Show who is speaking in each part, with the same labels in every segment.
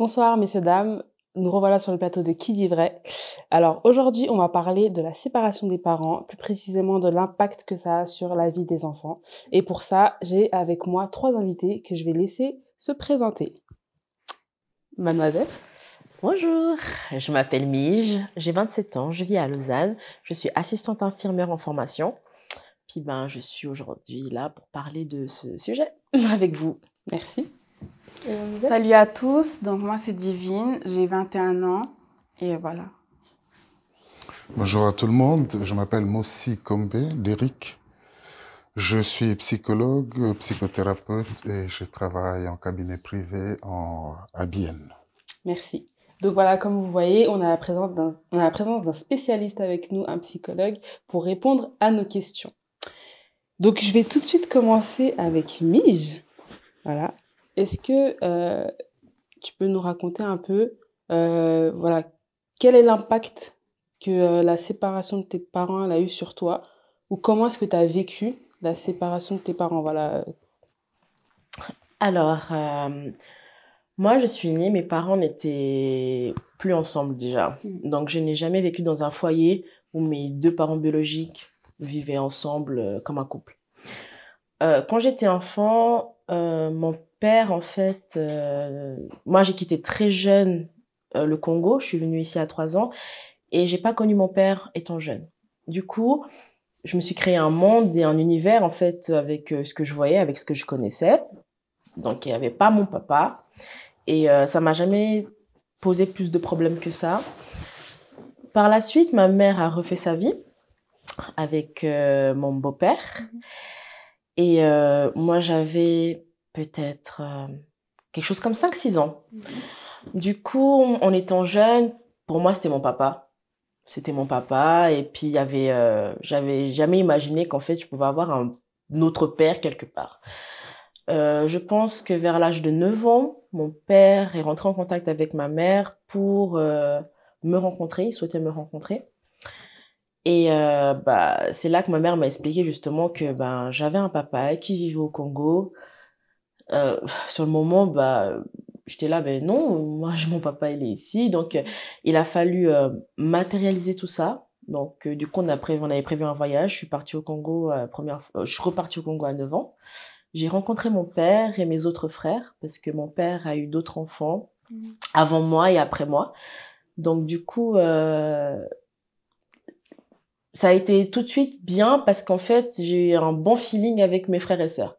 Speaker 1: Bonsoir messieurs, dames, nous revoilà sur le plateau de Qui dit vrai. Alors aujourd'hui, on va parler de la séparation des parents, plus précisément de l'impact que ça a sur la vie des enfants. Et pour ça, j'ai avec moi 3 invités que je vais laisser se présenter. Mademoiselle,
Speaker 2: Bonjour, je m'appelle Mige, j'ai 27 ans, je vis à Lausanne, je suis assistante infirmière en formation. Puis je suis aujourd'hui là pour parler de ce sujet avec vous.
Speaker 1: merci. Et mademoiselle
Speaker 3: Salut à tous, donc moi c'est Divine, j'ai 21 ans et voilà.
Speaker 4: Bonjour à tout le monde, je m'appelle Mossi Kombe Derrick. Je suis psychologue, psychothérapeute et je travaille en cabinet privé à Bienne.
Speaker 1: Merci. Donc voilà, comme vous voyez, on a la présence d'un spécialiste avec nous, un psychologue, pour répondre à nos questions. Donc je vais tout de suite commencer avec Mige. Voilà. Est-ce que tu peux nous raconter un peu, voilà, quel est l'impact que la séparation de tes parents elle a eu sur toi? Ou comment est-ce que tu as vécu la séparation de tes parents? Voilà.
Speaker 2: Alors, moi je suis née, mes parents n'étaient plus ensemble déjà. Donc je n'ai jamais vécu dans un foyer où mes deux parents biologiques vivaient ensemble comme un couple. Quand j'étais enfant, mon père, en fait, moi j'ai quitté très jeune le Congo, je suis venue ici à 3 ans et j'ai pas connu mon père étant jeune. Du coup, je me suis créé un monde et un univers en fait avec ce que je voyais, avec ce que je connaissais. Donc il n'y avait pas mon papa et ça m'a jamais posé plus de problèmes que ça. Par la suite, ma mère a refait sa vie avec mon beau-père. Et moi, j'avais peut-être quelque chose comme 5-6 ans. Du coup, en étant jeune, pour moi, c'était mon papa. C'était mon papa. Et puis, j'avais jamais imaginé qu'en fait, je pouvais avoir un autre père quelque part. Je pense que vers l'âge de 9 ans, mon père est rentré en contact avec ma mère pour me rencontrer. Il souhaitait me rencontrer. Et c'est là que ma mère m'a expliqué justement que j'avais un papa qui vivait au Congo. Sur le moment, j'étais là, non, moi, mon papa, il est ici. Donc, il a fallu matérialiser tout ça. Donc, du coup, on avait prévu un voyage. Je suis partie au Congo, je suis repartie au Congo à 9 ans. J'ai rencontré mon père et mes autres frères parce que mon père a eu d'autres enfants avant moi et après moi. Donc, du coup, ça a été tout de suite bien parce qu'en fait, j'ai eu un bon feeling avec mes frères et sœurs.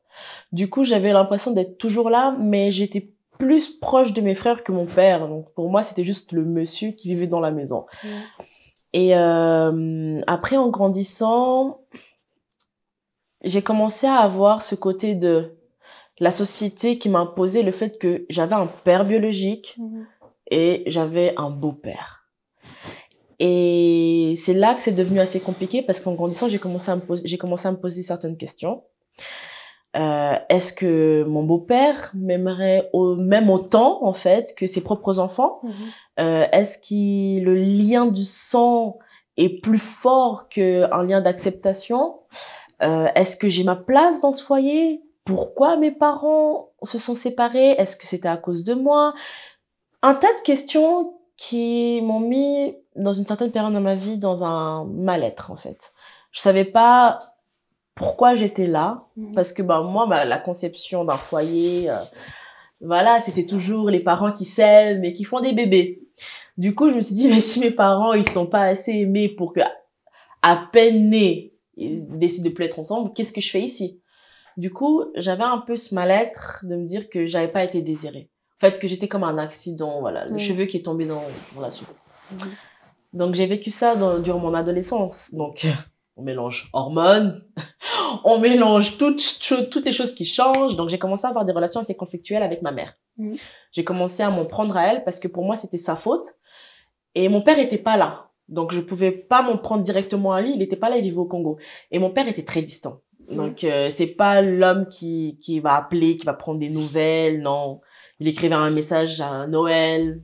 Speaker 2: Du coup, j'avais l'impression d'être toujours là, mais j'étais plus proche de mes frères que mon père. Donc, pour moi, c'était juste le monsieur qui vivait dans la maison. Et après, en grandissant, j'ai commencé à avoir ce côté de la société qui m'imposait le fait que j'avais un père biologique et j'avais un beau-père. Et c'est là que c'est devenu assez compliqué parce qu'en grandissant, j'ai commencé à me poser certaines questions. Est-ce que mon beau-père m'aimerait même autant, en fait, que ses propres enfants? Est-ce que le lien du sang est plus fort qu'un lien d'acceptation? Est-ce que j'ai ma place dans ce foyer? Pourquoi mes parents se sont séparés? Est-ce que c'était à cause de moi? Un tas de questions qui m'ont mis dans une certaine période de ma vie dans un mal-être, en fait. Je savais pas pourquoi j'étais là, parce que moi, la conception d'un foyer, voilà, c'était toujours les parents qui s'aiment et qui font des bébés. Du coup, je me suis dit, mais si mes parents, ils sont pas assez aimés pour que, à peine nés, ils décident de plus être ensemble, qu'est-ce que je fais ici? Du coup, j'avais un peu ce mal-être de me dire que j'avais pas été désirée. En fait, que j'étais comme un accident, voilà, le cheveu qui est tombé dans la soupe. Donc, j'ai vécu ça durant mon adolescence. Donc, on mélange hormones, on mélange toutes les choses qui changent. Donc, j'ai commencé à avoir des relations assez conflictuelles avec ma mère. J'ai commencé à m'en prendre à elle parce que pour moi, c'était sa faute. Et mon père était pas là. Donc, je pouvais pas m'en prendre directement à lui. Il était pas là, il vivait au Congo. Et mon père était très distant. Donc, c'est pas l'homme qui va appeler, qui va prendre des nouvelles, non. Il écrivait un message à Noël,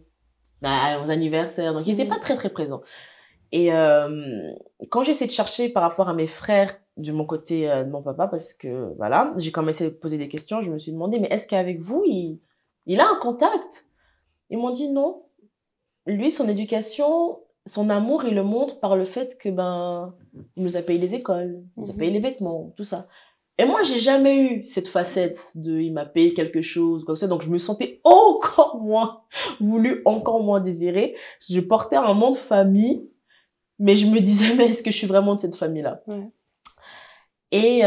Speaker 2: aux anniversaires. Donc, il était pas très, très présent. Et quand j'ai essayé de chercher par rapport à mes frères de mon côté de mon papa, parce que voilà, j'ai commencé à poser des questions, je me suis demandé, mais est-ce qu'avec vous, il a un contact? Ils m'ont dit non. Lui, son éducation, son amour, il le montre par le fait que, il nous a payé les écoles, il nous a payé les vêtements, tout ça. Et moi, j'ai jamais eu cette facette de il m'a payé quelque chose, comme ça. Donc, je me sentais encore moins voulu, encore moins désirée. Je portais un nom de famille, mais je me disais, mais est-ce que je suis vraiment de cette famille-là?
Speaker 1: Ouais.
Speaker 2: Et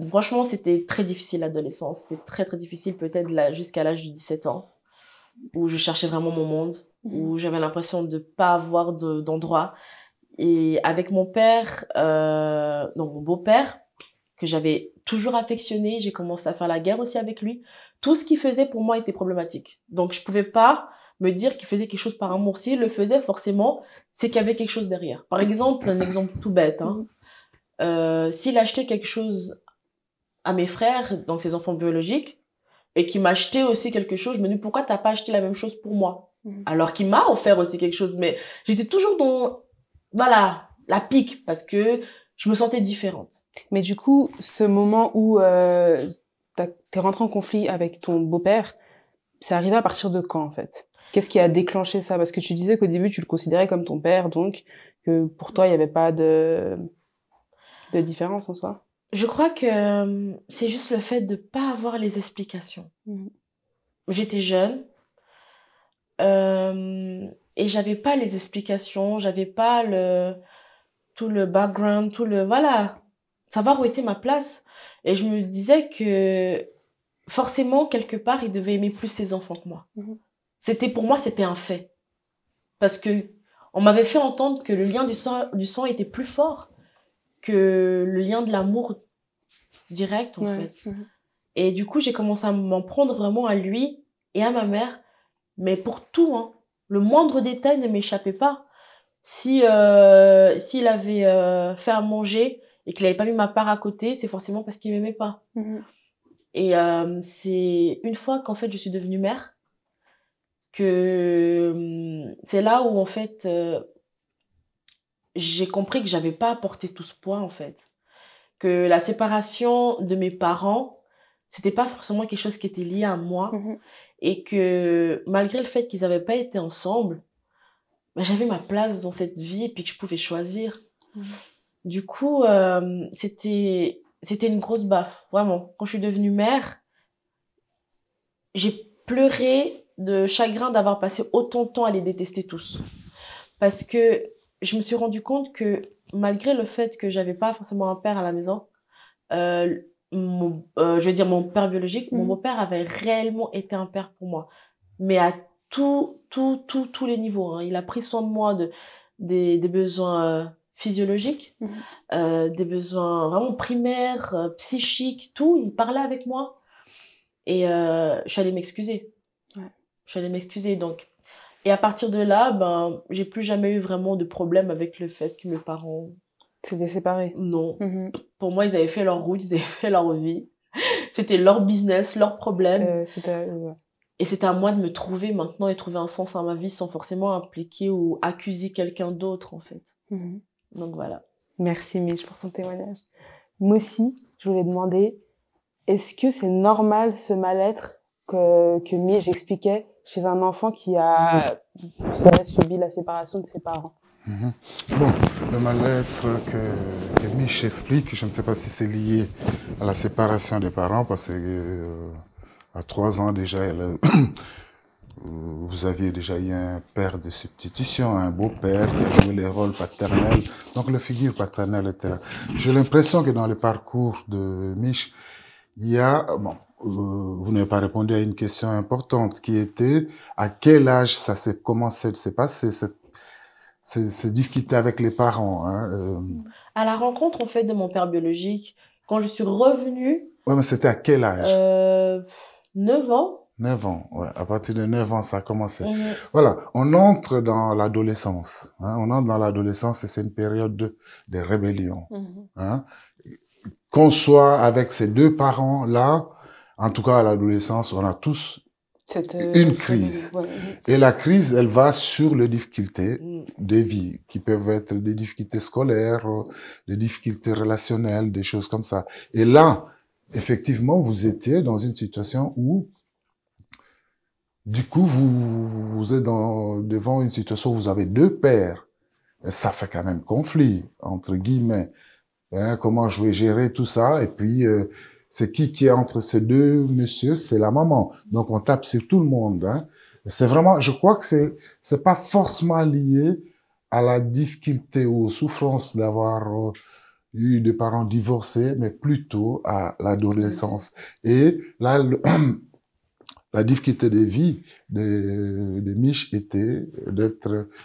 Speaker 2: franchement, c'était très difficile l'adolescence. C'était très, très difficile, peut-être jusqu'à l'âge de 17 ans, où je cherchais vraiment mon monde, où j'avais l'impression de pas avoir d'endroit. Et avec mon père, donc mon beau-père, que j'avais toujours affectionné, j'ai commencé à faire la guerre aussi avec lui. Tout ce qu'il faisait pour moi était problématique. Donc je pouvais pas me dire qu'il faisait quelque chose par amour. S'il le faisait, forcément, c'est qu'il y avait quelque chose derrière. Par exemple, un exemple tout bête, s'il achetait quelque chose à mes frères, donc ses enfants biologiques, et qu'il m'achetait aussi quelque chose, je me dis pourquoi t'as pas acheté la même chose pour moi? Alors qu'il m'a offert aussi quelque chose, mais j'étais toujours dans, voilà, la pique, parce que je me sentais différente.
Speaker 1: Mais du coup, ce moment où t'es rentré en conflit avec ton beau-père, c'est arrivé à partir de quand, en fait? Qu'est-ce qui a déclenché ça? Parce que tu disais qu'au début, tu le considérais comme ton père, donc que pour toi, il n'y avait pas de différence en soi.
Speaker 2: Je crois que c'est juste le fait de pas avoir les explications. J'étais jeune et j'avais pas les explications, j'avais pas tout le background, voilà, savoir où était ma place. Et je me disais que forcément, quelque part, il devait aimer plus ses enfants que moi. Pour moi, c'était un fait. Parce que on m'avait fait entendre que le lien du sang était plus fort que le lien de l'amour direct, en fait. Et du coup, j'ai commencé à m'en prendre vraiment à lui et à ma mère, mais pour tout, hein. Le moindre détail ne m'échappait pas. S'il avait fait à manger et qu'il n'avait pas mis ma part à côté, c'est forcément parce qu'il m'aimait pas. Et c'est une fois qu'en fait je suis devenue mère que c'est là où en fait j'ai compris que j'avais pas apporté tout ce poids en fait, que la séparation de mes parents c'était pas forcément quelque chose qui était lié à moi et que malgré le fait qu'ils n'avaient pas été ensemble, j'avais ma place dans cette vie et puis que je pouvais choisir. Du coup c'était une grosse baffe, vraiment. Quand je suis devenue mère, j'ai pleuré de chagrin d'avoir passé autant de temps à les détester tous. Parce que je me suis rendu compte que malgré le fait que j'avais pas forcément un père à la maison, je veux dire mon père biologique, mon beau-père avait réellement été un père pour moi. Mais à tous les niveaux. Il a pris soin de moi des besoins physiologiques, des besoins vraiment primaires, psychiques, tout. Il parlait avec moi. Et je suis allée m'excuser. Je suis allée m'excuser, donc. Et à partir de là, j'ai plus jamais eu vraiment de problème avec le fait que mes parents...
Speaker 1: S'étaient séparés?
Speaker 2: Non. Pour moi, ils avaient fait leur route, ils avaient fait leur vie. C'était leur business, leur problème. Et c'était à moi de me trouver maintenant et trouver un sens à ma vie sans forcément impliquer ou accuser quelqu'un d'autre, en fait. Donc voilà.
Speaker 1: Merci Mich pour ton témoignage. Moi aussi, je voulais demander, est-ce que c'est normal ce mal-être que Mich expliquait chez un enfant qui a subi la séparation de ses parents?
Speaker 4: Bon, le mal-être que Mich explique, je ne sais pas si c'est lié à la séparation des parents, parce que à 3 ans déjà, vous aviez déjà eu un père de substitution, un beau-père qui a joué les rôles paternels. Donc, la figure paternelle était là. J'ai l'impression que dans le parcours de Mich, il y a... Bon, vous n'avez pas répondu à une question importante qui était à quel âge ça s'est commencé de se passer, ces difficultés avec les parents.
Speaker 2: À la rencontre, en fait, de mon père biologique, quand je suis revenue...
Speaker 4: Ouais, mais c'était à quel âge?
Speaker 2: 9 ans.
Speaker 4: 9 ans, ouais. À partir de 9 ans, ça a commencé. Voilà, on entre dans l'adolescence. On entre dans l'adolescence et c'est une période de rébellion. Qu'on soit avec ces deux parents-là, en tout cas à l'adolescence, on a tous une crise. Et la crise, elle va sur les difficultés de vie, qui peuvent être des difficultés scolaires, des difficultés relationnelles, des choses comme ça. Et là, effectivement, vous étiez dans une situation où Du coup, vous êtes devant une situation où vous avez deux pères. Et ça fait quand même conflit, entre guillemets. Hein, comment je vais gérer tout ça? Et puis, c'est qui est entre ces deux messieurs? C'est la maman. Donc, on tape sur tout le monde. Hein. C'est vraiment, je crois que c'est pas forcément lié à la difficulté ou aux souffrances d'avoir eu des parents divorcés, mais plutôt à l'adolescence. Et là, la difficulté de vie de Mich était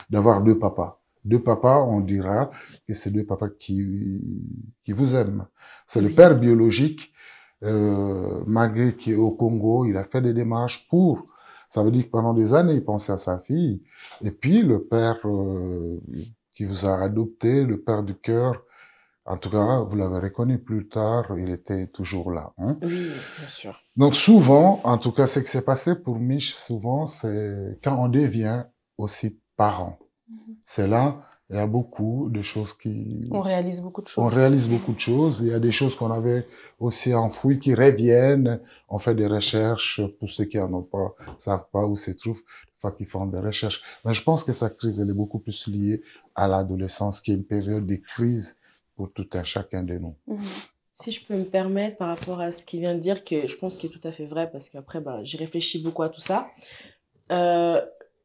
Speaker 4: d'avoir deux papas. Deux papas, on dira que c'est deux papas qui vous aiment. C'est le père biologique, malgré qu'il est au Congo, il a fait des démarches pour. Ça veut dire que pendant des années, il pensait à sa fille. Et puis, le père qui vous a adopté, le père du cœur, en tout cas, vous l'avez reconnu plus tard, il était toujours là. Hein?
Speaker 2: Oui, bien sûr.
Speaker 4: Donc souvent, en tout cas, ce qui s'est passé pour Mich, souvent, c'est quand on devient aussi parent. C'est là, il y a beaucoup de choses
Speaker 1: On réalise beaucoup de
Speaker 4: on
Speaker 1: choses.
Speaker 4: réalise beaucoup de choses. Il y a des choses qu'on avait aussi enfouies qui reviennent. On fait des recherches pour ceux qui en ont pas, savent pas où se trouvent, enfin, qui font des recherches. Mais je pense que sa crise, elle est beaucoup plus liée à l'adolescence, qui est une période de crise pour tout un chacun de nous.
Speaker 2: Si je peux me permettre par rapport à ce qu'il vient de dire, que je pense qu'il est tout à fait vrai, parce qu'après, j'ai réfléchi beaucoup à tout ça.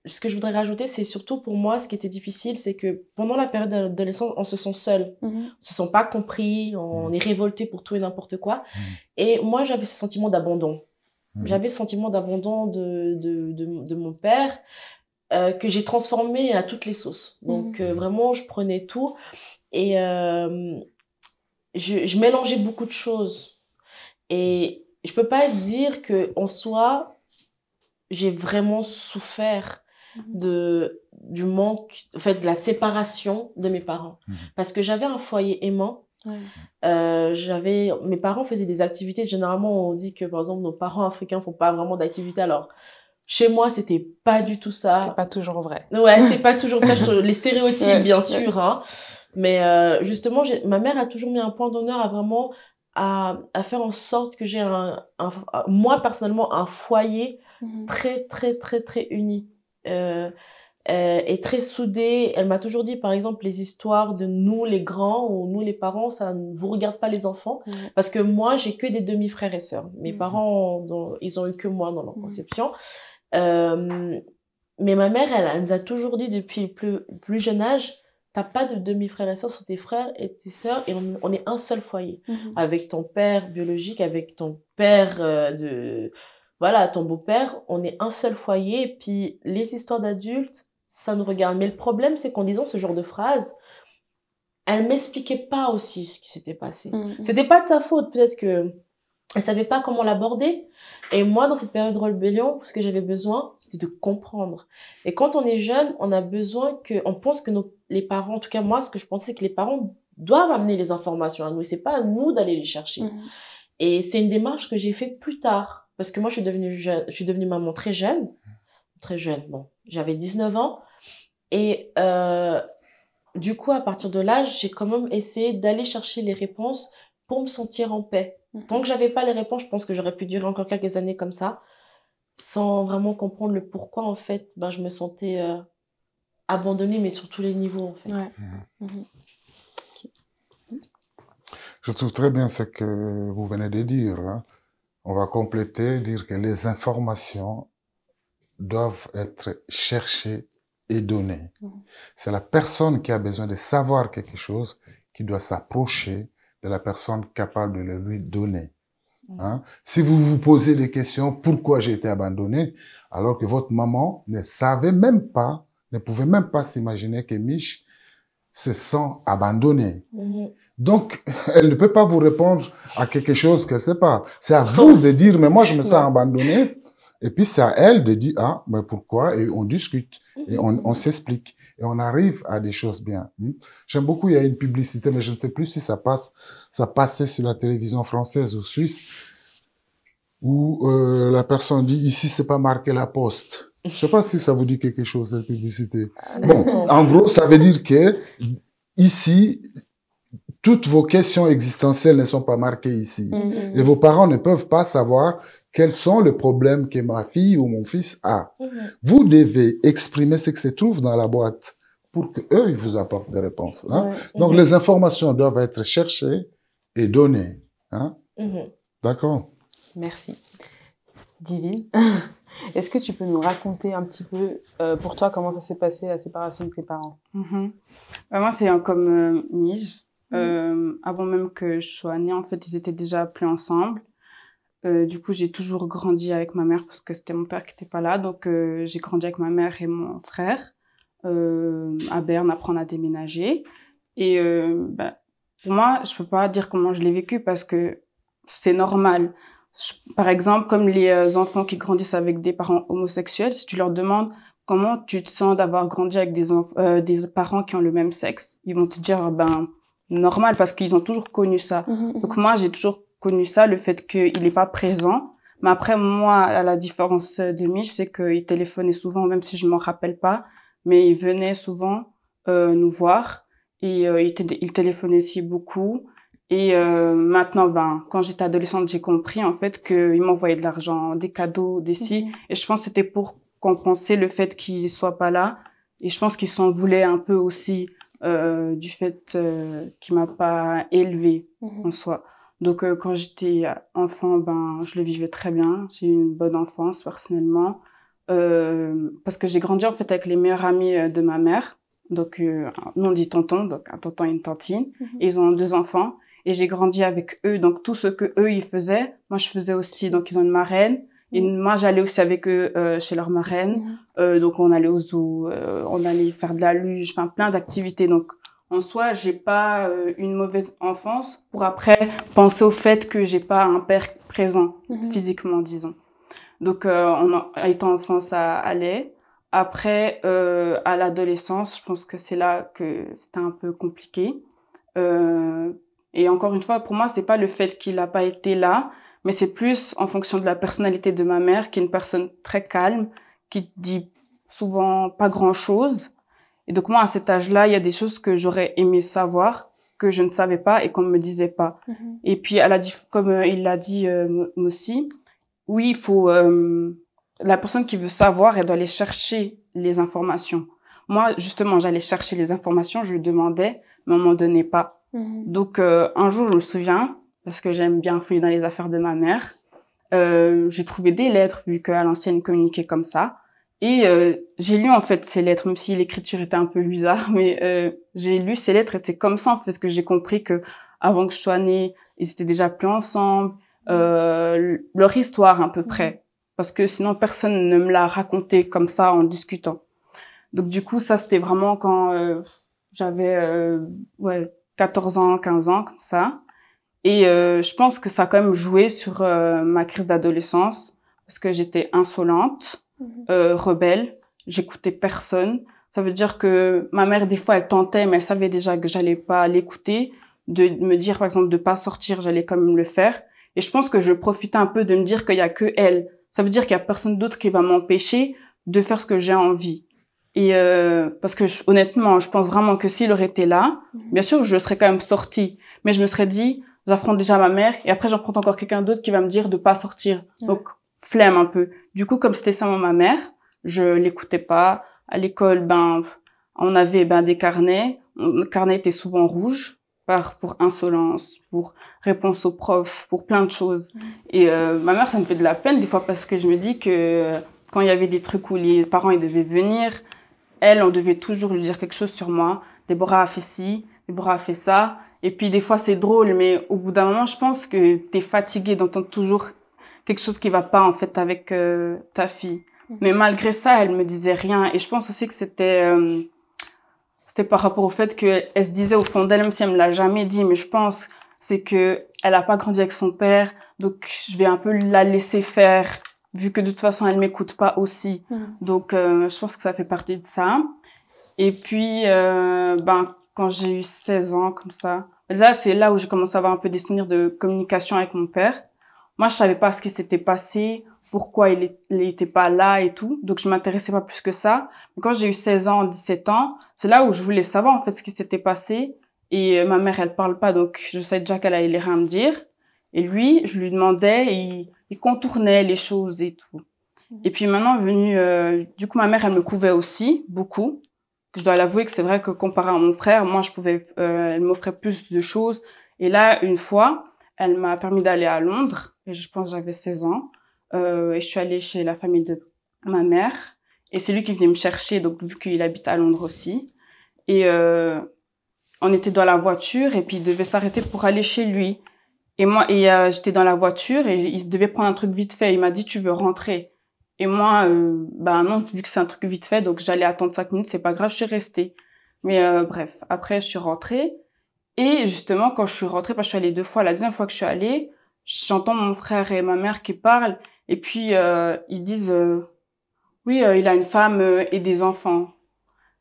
Speaker 2: Ce que je voudrais rajouter, c'est surtout pour moi, ce qui était difficile, c'est que pendant la période d'adolescence, on se sent seul. On se sent pas compris, on est révolté pour tout et n'importe quoi. Et moi, j'avais ce sentiment d'abandon. J'avais ce sentiment d'abandon de mon père, que j'ai transformé à toutes les sauces. Donc, vraiment, je prenais tout. Et je mélangeais beaucoup de choses. Et je peux pas dire que en soi, j'ai vraiment souffert du manque, en fait, de la séparation de mes parents. Parce que j'avais un foyer aimant. Mes parents faisaient des activités. Généralement, on dit que, par exemple, nos parents africains font pas vraiment d'activités. Alors, chez moi, c'était pas du tout ça.
Speaker 1: C'est pas toujours vrai.
Speaker 2: Ouais, c'est pas toujours vrai. Les stéréotypes, bien sûr, hein. Mais justement, ma mère a toujours mis un point d'honneur à vraiment à faire en sorte que j'ai moi personnellement un foyer très très très très uni et très soudé. Elle m'a toujours dit, par exemple, les histoires de nous les grands ou nous les parents, ça ne vous regarde pas les enfants, parce que moi j'ai que des demi-frères et sœurs. Mes parents, ils ont eu que moi dans leur conception. Mais ma mère, elle nous a toujours dit depuis le plus jeune âge, t'as pas de demi-frères et sœurs, sont tes frères et tes sœurs, et on est un seul foyer. Avec ton père biologique, avec ton père voilà, ton beau-père, on est un seul foyer. Et puis, les histoires d'adultes, ça nous regarde. Mais le problème, c'est qu'en disant ce genre de phrase, elle m'expliquait pas aussi ce qui s'était passé. C'était pas de sa faute, peut-être que elle savait pas comment l'aborder. Et moi, dans cette période de rébellion, ce que j'avais besoin, c'était de comprendre. Et quand on est jeune, on a besoin on pense que les parents, en tout cas moi, ce que je pensais, c'est que les parents doivent amener les informations à nous. Et c'est pas à nous d'aller les chercher. Et c'est une démarche que j'ai faite plus tard. Parce que moi, je suis devenue maman très jeune. Très jeune, bon. J'avais 19 ans. Et du coup, à partir de là, j'ai quand même essayé d'aller chercher les réponses pour me sentir en paix. Tant que j'avais pas les réponses, je pense que j'aurais pu durer encore quelques années comme ça, sans vraiment comprendre le pourquoi, en fait, je me sentais abandonnée, mais sur tous les niveaux, en fait.
Speaker 4: Je trouve très bien ce que vous venez de dire. Hein. On va compléter, dire que les informations doivent être cherchées et données. C'est la personne qui a besoin de savoir quelque chose qui doit s'approcher de la personne capable de le lui donner. Hein? Si vous vous posez des questions, pourquoi j'ai été abandonné, alors que votre maman ne savait même pas, ne pouvait même pas s'imaginer que Mich se sent abandonnée. Donc, elle ne peut pas vous répondre à quelque chose qu'elle ne sait pas. C'est à vous de dire, mais moi, je me sens abandonnée. Et puis, c'est à elle de dire, ah, mais pourquoi? Et on discute. Et on s'explique. Et on arrive à des choses bien. J'aime beaucoup, il y a une publicité, mais je ne sais plus si ça passait sur la télévision française ou suisse, où la personne dit, ici, c'est pas marqué la poste. Je sais pas si ça vous dit quelque chose, cette publicité. Bon, en gros, ça veut dire que ici, toutes vos questions existentielles ne sont pas marquées ici. Et vos parents ne peuvent pas savoir quels sont les problèmes que ma fille ou mon fils a. Vous devez exprimer ce qui se trouve dans la boîte pour qu'eux, ils vous apportent des réponses. Hein. Donc, les informations doivent être cherchées et données. Hein. D'accord?
Speaker 1: Merci. Divine, est-ce que tu peux nous raconter un petit peu, pour toi, comment ça s'est passé, la séparation de tes parents?
Speaker 3: Moi, c'est comme Mige. Avant même que je sois née, en fait, ils étaient déjà plus ensemble. Du coup, j'ai toujours grandi avec ma mère parce que c'était mon père qui était pas là. Donc, j'ai grandi avec ma mère et mon frère à Berne. Après, on a déménagé. Et pour moi, je peux pas dire comment je l'ai vécu parce que c'est normal. Par exemple, comme les enfants qui grandissent avec des parents homosexuels, si tu leur demandes comment tu te sens d'avoir grandi avec des parents qui ont le même sexe, ils vont te dire normal parce qu'ils ont toujours connu ça. Donc moi, j'ai toujours connu ça, le fait qu'il est pas présent. Mais après, moi, à la différence de Mich, c'est qu'il téléphonait souvent, même si je m'en rappelle pas, mais il venait souvent nous voir et il téléphonait aussi beaucoup. Et maintenant, quand j'étais adolescente, j'ai compris en fait qu'il m'envoyait de l'argent, des cadeaux, des si. Et je pense que c'était pour compenser le fait qu'il soit pas là. Et je pense qu'il s'en voulait un peu aussi du fait qu'il m'a pas élevée en soi. Donc quand j'étais enfant, je le vivais très bien. J'ai eu une bonne enfance personnellement parce que j'ai grandi en fait avec les meilleurs amis de ma mère. Donc nous on dit tonton, donc un tonton et une tantine. Et ils ont 2 enfants. Et j'ai grandi avec eux, donc tout ce que eux ils faisaient, moi je faisais aussi. Donc ils ont une marraine, et moi j'allais aussi avec eux chez leur marraine. Donc on allait au zoo, on allait faire de la luge, enfin plein d'activités. Donc en soi, j'ai pas une mauvaise enfance pour après penser au fait que j'ai pas un père présent physiquement, disons. Donc étant enfant, ça allait. Après, à l'adolescence, je pense que c'est là que c'était un peu compliqué. Et encore une fois, pour moi, c'est pas le fait qu'il a pas été là, mais c'est plus en fonction de la personnalité de ma mère, qui est une personne très calme, qui dit souvent pas grand-chose. Et donc moi, à cet âge-là, il y a des choses que j'aurais aimé savoir, que je ne savais pas et qu'on ne me disait pas. Et puis, comme il l'a dit aussi, oui, il faut... la personne qui veut savoir, elle doit aller chercher les informations. Moi, justement, j'allais chercher les informations, je lui demandais, mais on m'en donnait pas. Donc, un jour, je me souviens, parce que j'aime bien fouiller dans les affaires de ma mère, j'ai trouvé des lettres, vu qu'à l'ancienne, ils communiquaient comme ça. Et j'ai lu, en fait, ces lettres, même si l'écriture était un peu bizarre, mais j'ai lu ces lettres et c'est comme ça, en fait, que j'ai compris que avant que je sois née, ils étaient déjà plus ensemble, leur histoire, à peu près. Parce que sinon, personne ne me l'a raconté comme ça, en discutant. Donc, du coup, ça, c'était vraiment quand j'avais 14 ans, 15 ans, comme ça. Et je pense que ça a quand même joué sur ma crise d'adolescence, parce que j'étais insolente, rebelle, j'écoutais personne. Ça veut dire que ma mère, des fois, elle tentait, mais elle savait déjà que j'allais pas l'écouter, de me dire, par exemple, de pas sortir, j'allais quand même le faire. Et je pense que je profitais un peu de me dire qu'il y a que elle. Ça veut dire qu'il y a personne d'autre qui va m'empêcher de faire ce que j'ai envie. Et parce que honnêtement, je pense vraiment que s'il aurait été là, bien sûr, je serais quand même sortie. Mais je me serais dit, j'affronte déjà ma mère et après j'affronte encore quelqu'un d'autre qui va me dire de pas sortir. Donc flemme un peu. Du coup, comme c'était ça ma mère, je l'écoutais pas. À l'école, on avait des carnets. Le carnet était souvent rouge pour insolence, pour réponse aux profs, pour plein de choses. Et ma mère, ça me fait de la peine des fois parce que je me dis que quand il y avait des trucs où les parents ils devaient venir, on devait toujours lui dire quelque chose sur moi. Déborah a fait ci, Déborah a fait ça. Et puis, des fois, c'est drôle, mais au bout d'un moment, je pense que t'es fatigué d'entendre toujours quelque chose qui va pas, en fait, avec ta fille. Mais malgré ça, elle me disait rien. Et je pense aussi que c'était par rapport au fait qu'elle se disait au fond d'elle, même si elle me l'a jamais dit, mais je pense, c'est que elle a pas grandi avec son père. Donc, je vais un peu la laisser faire, vu que de toute façon, elle m'écoute pas aussi. Donc, je pense que ça fait partie de ça. Et puis, quand j'ai eu 16 ans, comme ça, là, c'est là où j'ai commencé à avoir un peu des souvenirs de communication avec mon père. Moi, je savais pas ce qui s'était passé, pourquoi il était pas là et tout. Donc, je m'intéressais pas plus que ça. Mais quand j'ai eu 16 ans, 17 ans, c'est là où je voulais savoir, en fait, ce qui s'était passé. Et ma mère, elle parle pas, donc je sais déjà qu'elle allait rien me dire. Et lui, je lui demandais, et il contournait les choses et tout. Et puis maintenant, du coup, ma mère, elle me couvait aussi, beaucoup. Je dois l'avouer que c'est vrai que comparé à mon frère, moi, elle m'offrait plus de choses. Et là, une fois, elle m'a permis d'aller à Londres, et je pense que j'avais 16 ans. Et je suis allée chez la famille de ma mère. Et c'est lui qui venait me chercher, donc vu qu'il habite à Londres aussi. Et on était dans la voiture, et puis il devait s'arrêter pour aller chez lui. Et moi, j'étais dans la voiture, et il devait prendre un truc vite fait. Il m'a dit, tu veux rentrer? Et moi, bah non, vu que c'est un truc vite fait, donc j'allais attendre 5 minutes, c'est pas grave, je suis restée. Mais bref, après je suis rentrée. Et justement, quand je suis rentrée, parce que je suis allée 2 fois, la deuxième fois que je suis allée, j'entends mon frère et ma mère qui parlent. Et puis ils disent, oui, il a une femme et des enfants.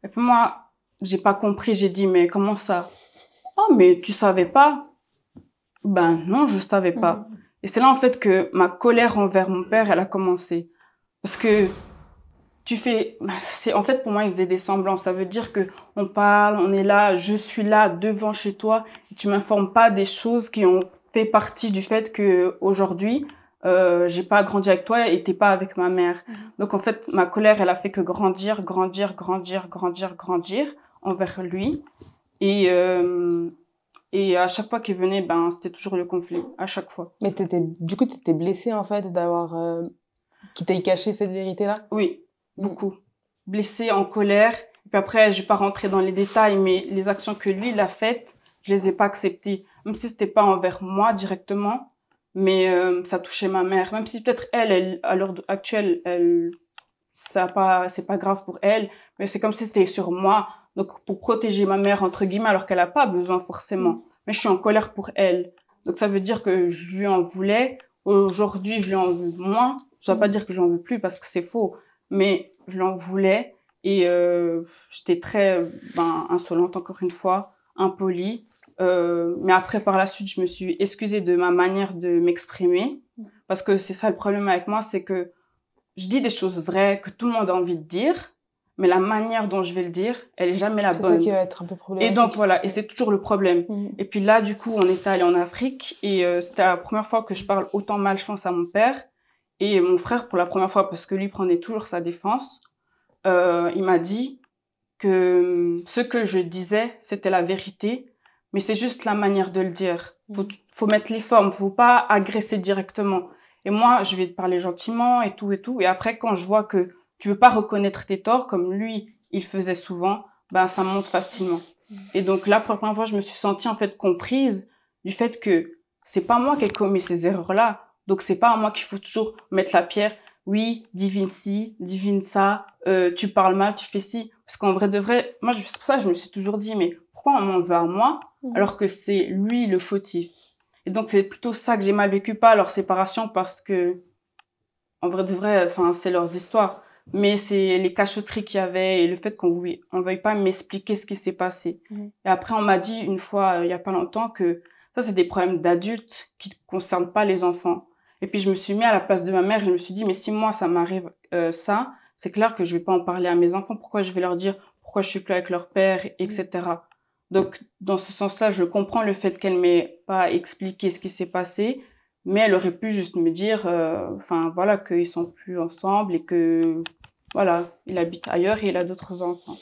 Speaker 3: Et puis moi, j'ai pas compris, j'ai dit, mais comment ça? Oh, mais tu savais pas? Ben non, je savais pas. Et c'est là en fait que ma colère envers mon père, elle a commencé. Parce que en fait pour moi il faisait des semblants. Ça veut dire que on parle, on est là, je suis là devant chez toi, et tu m'informes pas des choses qui ont fait partie du fait que aujourd'hui j'ai pas grandi avec toi et t'es pas avec ma mère. Donc en fait ma colère elle a fait que grandir, grandir, grandir, grandir, grandir envers lui. Et et à chaque fois qu'il venait, ben c'était toujours le conflit, à chaque fois.
Speaker 1: Mais du coup, t'étais blessée, en fait, d'avoir... qu'il t'ait caché cette vérité-là?
Speaker 3: Oui, beaucoup. Blessée, en colère. Et puis après, je vais pas rentrer dans les détails, mais les actions que lui, il a faites, je les ai pas acceptées. Même si c'était pas envers moi directement, mais ça touchait ma mère. Même si peut-être à l'heure actuelle, c'est pas grave pour elle, mais c'est comme si c'était sur moi. Donc, pour protéger ma mère, entre guillemets, alors qu'elle a pas besoin forcément. Mais je suis en colère pour elle. Donc, ça veut dire que je lui en voulais. Aujourd'hui, je lui en veux moins. Je vais pas dire que je l'en veux plus parce que c'est faux. Mais je l'en voulais. Et j'étais très insolente, encore une fois, impolie. Mais après, par la suite, je me suis excusée de ma manière de m'exprimer. Parce que c'est ça le problème avec moi, c'est que je dis des choses vraies que tout le monde a envie de dire, mais la manière dont je vais le dire, elle est jamais la
Speaker 1: C'est ça
Speaker 3: bonne.
Speaker 1: qui va être un peu
Speaker 3: Et
Speaker 1: problématique.
Speaker 3: donc voilà, et c'est toujours le problème. Et puis là, du coup, on était allé en Afrique et c'était la première fois que je parle autant mal, je pense, à mon père. Et mon frère, pour la première fois, parce que lui prenait toujours sa défense, il m'a dit que ce que je disais, c'était la vérité, mais c'est juste la manière de le dire. Faut mettre les formes, faut pas agresser directement. Et moi, je vais te parler gentiment et tout et tout. Et après, quand je vois que tu veux pas reconnaître tes torts, comme lui, il faisait souvent, ben, ça monte facilement. Et donc là, pour la première fois, je me suis sentie, en fait, comprise du fait que c'est pas moi qui ai commis ces erreurs-là. Donc c'est pas à moi qu'il faut toujours mettre la pierre. Oui, divine ci, divine ça, tu parles mal, tu fais ci. Parce qu'en vrai de vrai, moi, c'est pour ça que je me suis toujours dit, mais pourquoi on m'en veut à moi, alors que c'est lui le fautif? Et donc, c'est plutôt ça que j'ai mal vécu, pas leur séparation, parce que, en vrai de vrai, enfin, c'est leurs histoires. Mais c'est les cachotteries qu'il y avait et le fait on veuille pas m'expliquer ce qui s'est passé. Et après, on m'a dit une fois, il y a pas longtemps, que ça, c'est des problèmes d'adultes qui ne concernent pas les enfants. Et puis, je me suis mis à la place de ma mère, je me suis dit, mais si moi, ça m'arrive ça, c'est clair que je vais pas en parler à mes enfants. Pourquoi je vais leur dire pourquoi je suis plus avec leur père, etc. Donc, dans ce sens-là, je comprends le fait qu'elle m'ait pas expliqué ce qui s'est passé, mais elle aurait pu juste me dire, voilà, qu'ils sont plus ensemble et que, voilà, il habite ailleurs et il a d'autres enfants.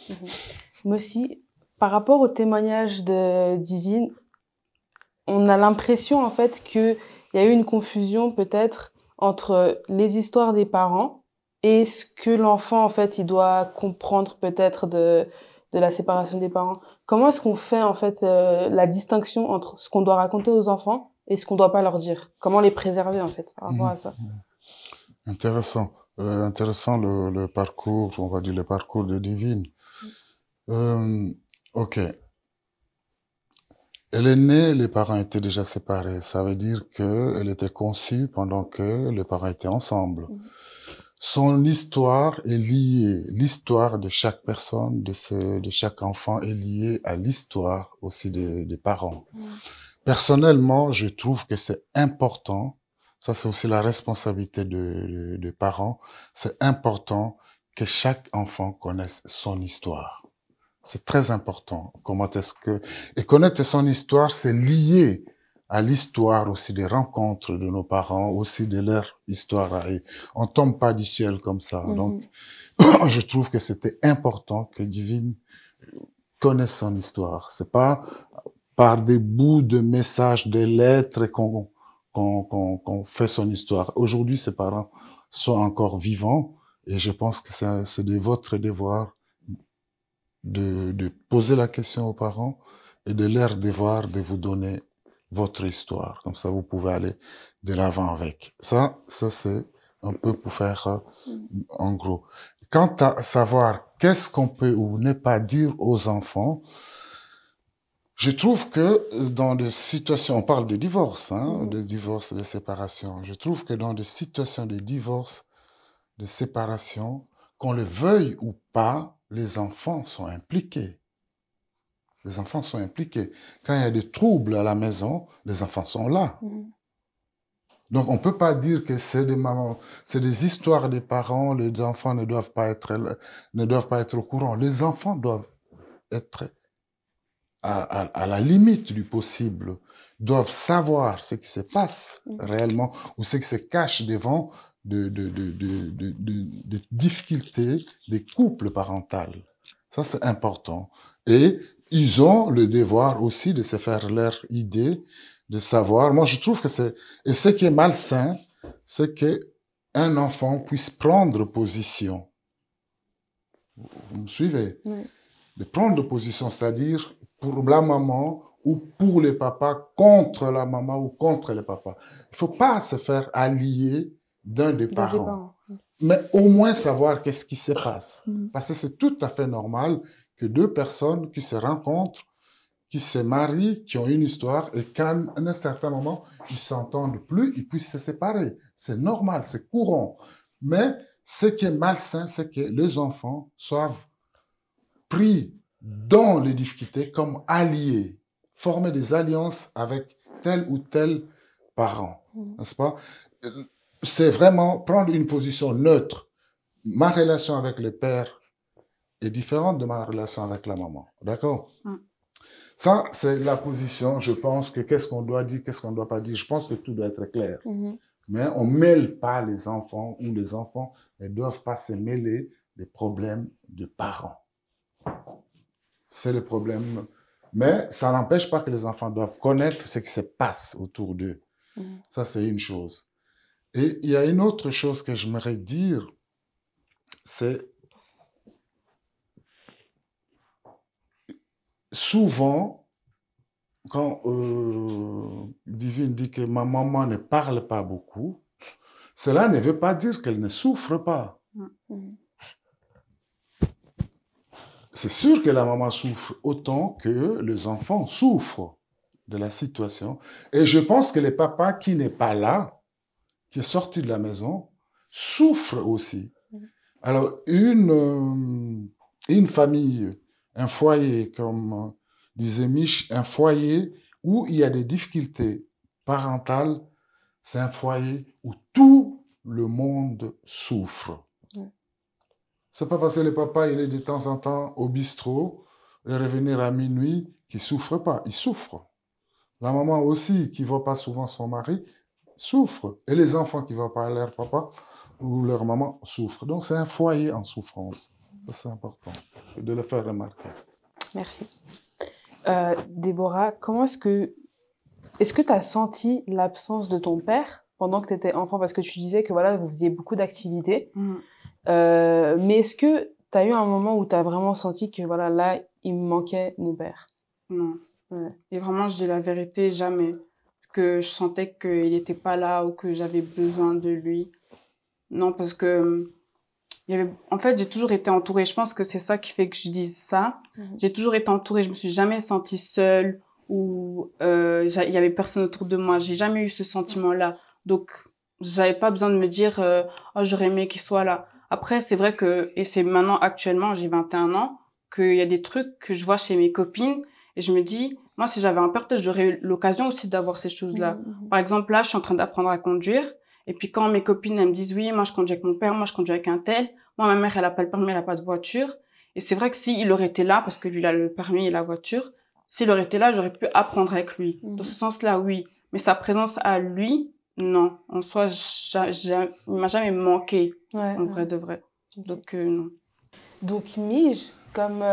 Speaker 1: Moi aussi, par rapport au témoignage de Divine, on a l'impression, en fait, qu'il y a eu une confusion, peut-être, entre les histoires des parents et ce que l'enfant, en fait, il doit comprendre, peut-être, de la séparation des parents. Comment est-ce qu'on fait, en fait, la distinction entre ce qu'on doit raconter aux enfants et ce qu'on doit pas leur dire? Comment les préserver, en fait, par rapport à ça?
Speaker 4: Intéressant. Intéressant le parcours, on va dire le parcours de Divine. Ok. Elle est née, les parents étaient déjà séparés. Ça veut dire qu'elle était conçue pendant que les parents étaient ensemble. Son histoire est liée, l'histoire de chaque personne, de chaque enfant est liée à l'histoire aussi des parents. Personnellement, je trouve que c'est important, ça c'est aussi la responsabilité des parents, c'est important que chaque enfant connaisse son histoire. C'est très important. Et connaître son histoire, c'est lié à l'histoire aussi des rencontres de nos parents, aussi de leur histoire à eux. On tombe pas du ciel comme ça. Donc, je trouve que c'était important que Divine connaisse son histoire. C'est pas par des bouts de messages, de lettres qu'on fait son histoire. Aujourd'hui, ses parents sont encore vivants et je pense que c'est de votre devoir de poser la question aux parents et de leur devoir de vous donner votre histoire. Comme ça, vous pouvez aller de l'avant avec. Ça c'est un peu pour faire en gros. Quant à savoir qu'est-ce qu'on peut ou ne pas dire aux enfants, je trouve que dans des situations, on parle de divorce, de divorce, de séparation. Je trouve que dans des situations de divorce, de séparation, qu'on le veuille ou pas, les enfants sont impliqués. Les enfants sont impliqués. Quand il y a des troubles à la maison, les enfants sont là. Donc, on ne peut pas dire que c'est des histoires des parents, les enfants ne doivent pas être au courant. Les enfants doivent être à la limite du possible, doivent savoir ce qui se passe réellement ou ce qui se cache devant de difficultés des couples parentaux. Ça, c'est important. Et ils ont le devoir aussi de se faire leur idée, de savoir. Moi, je trouve que et ce qui est malsain, c'est qu'un enfant puisse prendre position. Vous me suivez? Oui. De prendre position, c'est-à-dire pour la maman ou pour le papa, contre la maman ou contre le papa. Il ne faut pas se faire allier d'un des parents. Mais au moins savoir qu'est-ce qui se passe. Parce que c'est tout à fait normal que deux personnes qui se rencontrent, qui se marient, qui ont une histoire, et qu'à un certain moment, ils ne s'entendent plus, ils puissent se séparer. C'est normal, c'est courant. Mais ce qui est malsain, c'est que les enfants soient pris dans les difficultés comme alliés, former des alliances avec tel ou tel parent, n'est-ce pas? C'est vraiment prendre une position neutre. Ma relation avec le père est différente de ma relation avec la maman, d'accord? Ça, c'est la position, je pense que qu'est-ce qu'on doit dire, qu'est-ce qu'on ne doit pas dire. Je pense que tout doit être clair. Mais on ne mêle pas les enfants ou les enfants ne doivent pas se mêler des problèmes de parents. C'est le problème. Mais ça n'empêche pas que les enfants doivent connaître ce qui se passe autour d'eux. Ça, c'est une chose. Et il y a une autre chose que j'aimerais dire, c'est souvent, quand Divine dit que ma maman ne parle pas beaucoup, cela ne veut pas dire qu'elle ne souffre pas. C'est sûr que la maman souffre autant que les enfants souffrent de la situation. Et je pense que le papa qui n'est pas là, qui est sorti de la maison, souffre aussi. Alors, une famille, un foyer, comme disait Mich, un foyer où il y a des difficultés parentales, c'est un foyer où tout le monde souffre. C'est pas parce que le papa, il est de temps en temps au bistrot et revenir à minuit qu'il souffre pas. Il souffre. La maman aussi, qui ne voit pas souvent son mari, souffre. Et les enfants qui ne voient pas leur papa ou leur maman souffrent. Donc, c'est un foyer en souffrance. Ça, c'est important de le faire remarquer.
Speaker 1: Merci. Déborah, est-ce que tu as senti l'absence de ton père pendant que tu étais enfant? Parce que tu disais que voilà, vous faisiez beaucoup d'activités. Mais est-ce que tu as eu un moment où tu as vraiment senti que voilà, là, il me manquait mon père?
Speaker 3: Non. Ouais. Et vraiment, je dis la vérité, jamais. Que je sentais qu'il n'était pas là ou que j'avais besoin de lui. Non, parce que en fait, j'ai toujours été entourée. Je pense que c'est ça qui fait que je dise ça. J'ai toujours été entourée. Je me suis jamais sentie seule ou il y avait personne autour de moi. J'ai jamais eu ce sentiment-là. Donc, j'avais pas besoin de me dire oh, j'aurais aimé qu'il soit là. Après, c'est vrai que, et c'est maintenant actuellement, j'ai 21 ans, qu'il y a des trucs que je vois chez mes copines et je me dis, moi, si j'avais un père, peut-être j'aurais eu l'occasion aussi d'avoir ces choses-là. Par exemple, là, je suis en train d'apprendre à conduire. Et puis quand mes copines, elles me disent, oui, moi, je conduis avec mon père, moi, je conduis avec un tel. Moi, ma mère, elle a pas le permis, elle a pas de voiture. Et c'est vrai que s'il aurait été là, parce que lui, il a le permis et la voiture, s'il aurait été là, j'aurais pu apprendre avec lui. Dans ce sens-là, oui. Mais sa présence à lui, non. En soi, il m'a jamais manqué, en vrai de vrai.
Speaker 1: Ok.
Speaker 3: Donc, non.
Speaker 1: Donc, Mige, comme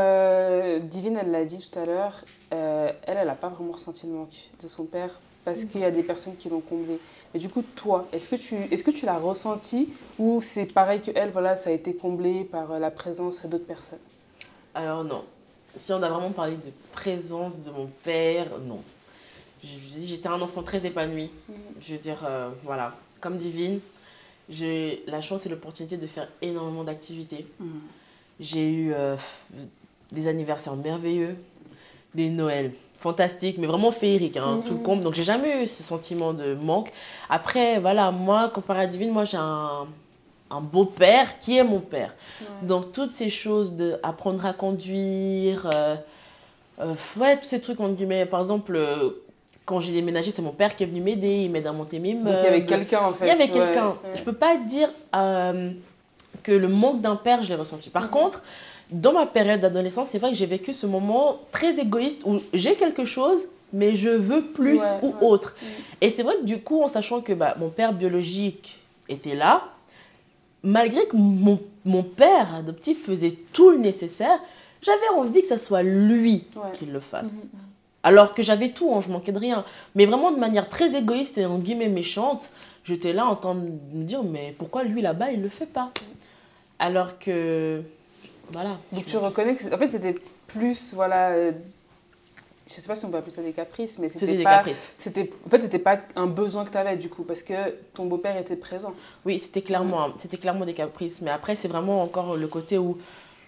Speaker 1: Divine, elle l'a dit tout à l'heure, elle n'a pas vraiment ressenti le manque de son père parce qu'il y a des personnes qui l'ont comblé. Mais du coup, toi, est-ce que tu l'as ressenti ou c'est pareil que elle, voilà, ça a été comblé par la présence d'autres personnes?
Speaker 2: Alors non. Si on a vraiment parlé de présence de mon père, non. J'étais un enfant très épanoui. Je veux dire, voilà, comme Divine, j'ai la chance et l'opportunité de faire énormément d'activités. J'ai eu des anniversaires merveilleux, des Noëls fantastiques, mais vraiment féeriques, hein, tout le comble. Donc, j'ai jamais eu ce sentiment de manque. Après, voilà, moi, comparé à Divine, moi, j'ai un beau-père qui est mon père. Donc, toutes ces choses d'apprendre à conduire, ouais, tous ces trucs, entre guillemets, par exemple, quand j'ai déménagé, c'est mon père qui est venu m'aider, il m'aide à monter mes meubles.
Speaker 1: Donc, il y avait quelqu'un, en fait.
Speaker 2: Il y avait quelqu'un. Je peux pas dire que le manque d'un père, je l'ai ressenti. Par contre, dans ma période d'adolescence, c'est vrai que j'ai vécu ce moment très égoïste où j'ai quelque chose, mais je veux plus ou autre. Et c'est vrai que du coup, en sachant que mon père biologique était là, malgré que mon père adoptif faisait tout le nécessaire, j'avais envie que ça soit lui qui le fasse. Alors que j'avais tout, hein, je manquais de rien. Mais vraiment de manière très égoïste et en guillemets méchante, j'étais là en train de me dire, mais pourquoi lui là-bas, il ne le fait pas? Alors que, voilà.
Speaker 1: Donc tu reconnais que, en fait, c'était plus, voilà, je sais pas si on peut appeler ça des caprices, mais
Speaker 2: C'était des
Speaker 1: pas,
Speaker 2: caprices.
Speaker 1: En fait, c'était pas un besoin que tu avais du coup, parce que ton beau-père était présent.
Speaker 2: Oui, c'était clairement des caprices. Mais après, c'est vraiment encore le côté où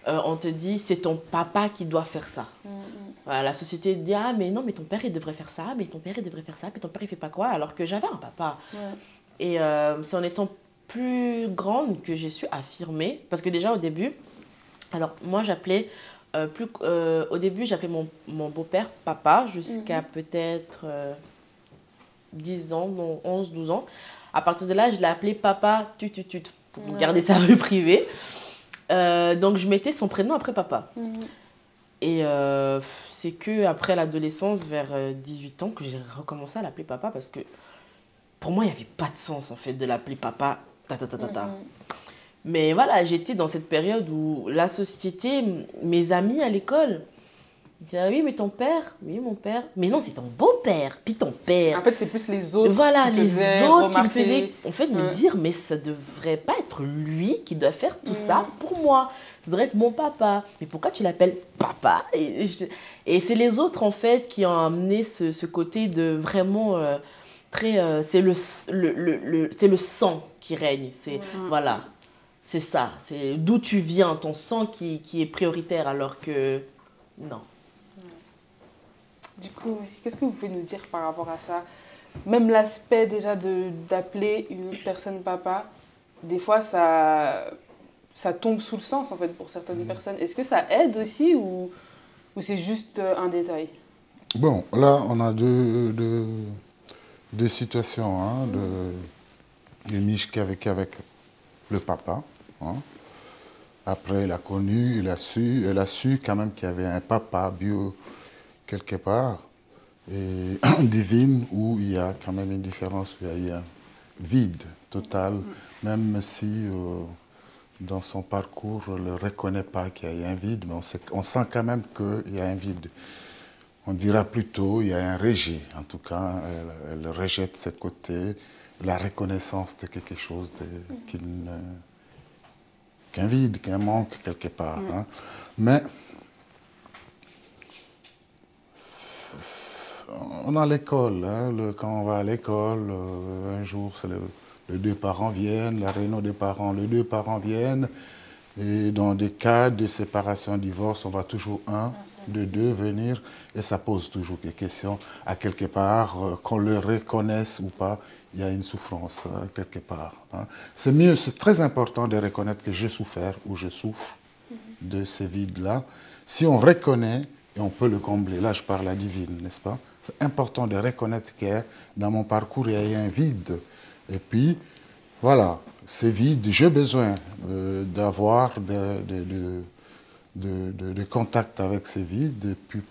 Speaker 2: on te dit, c'est ton papa qui doit faire ça. Voilà, la société dit, ah mais non, mais ton père il devrait faire ça, mais ton père il devrait faire ça, mais ton père il fait pas quoi, alors que j'avais un papa. Et c'est en étant plus grande que j'ai su affirmer, parce que déjà au début, alors moi j'appelais, au début j'appelais mon beau-père papa, jusqu'à peut-être 10 ans, non, 11, 12 ans. À partir de là, je l'ai appelé papa tututut, pour garder sa rue privée. Donc je mettais son prénom après papa. Et c'est que après l'adolescence, vers 18 ans, que j'ai recommencé à l'appeler papa parce que pour moi, il n'y avait pas de sens en fait de l'appeler papa. Mais voilà, j'étais dans cette période où la société, mes amis à l'école, ils disaient, ah oui, mais ton père, oui, mon père. Mais non, c'est ton beau-père, puis ton père.
Speaker 1: En fait, c'est plus les autres.
Speaker 2: Voilà,
Speaker 1: qui
Speaker 2: les autres qui me faisaient
Speaker 1: remarquer.
Speaker 2: en fait, me dire, mais ça devrait pas être lui qui doit faire tout ça pour moi. Ça devrait être mon papa. Mais pourquoi tu l'appelles papa? Et c'est les autres, en fait, qui ont amené ce côté de vraiment très... c'est le sang qui règne. Voilà, c'est ça. C'est d'où tu viens, ton sang qui est prioritaire, alors que non.
Speaker 1: Du coup, qu'est-ce que vous pouvez nous dire par rapport à ça? Même l'aspect déjà d'appeler une autre personne papa, des fois ça tombe sous le sens en fait pour certaines personnes. Est-ce que ça aide aussi ou c'est juste un détail?
Speaker 4: Bon, là, on a deux situations. Hein, de Mich qui avec le papa. Hein. Après, elle a connu, elle a su quand même qu'il y avait un papa bio quelque part. Et Divine, où il y a quand même une différence, où il y a un vide total, même si dans son parcours, elle ne reconnaît pas qu'il y a un vide, mais on sent quand même qu'il y a un vide. On dira plutôt qu'il y a un rejet. En tout cas, elle rejette ce côté, la reconnaissance de quelque chose qu'un vide, qu'un manque quelque part. Hein. Mais on a l'école, hein, quand on va à l'école, un jour les deux parents viennent, la réunion des parents, les deux parents viennent, et dans des cas de séparation, divorce, on va toujours un de deux venir, et ça pose toujours des questions, à quelque part, qu'on le reconnaisse ou pas, il y a une souffrance quelque part. Hein. C'est mieux, c'est très important de reconnaître que j'ai souffert ou je souffre de ces vides-là. Si on reconnaît, et on peut le combler, là je parle à Divine, n'est-ce pas? C'est important de reconnaître que dans mon parcours, il y a un vide. Et puis, voilà, c'est vide, j'ai besoin d'avoir, de de contact avec ces vides, et puis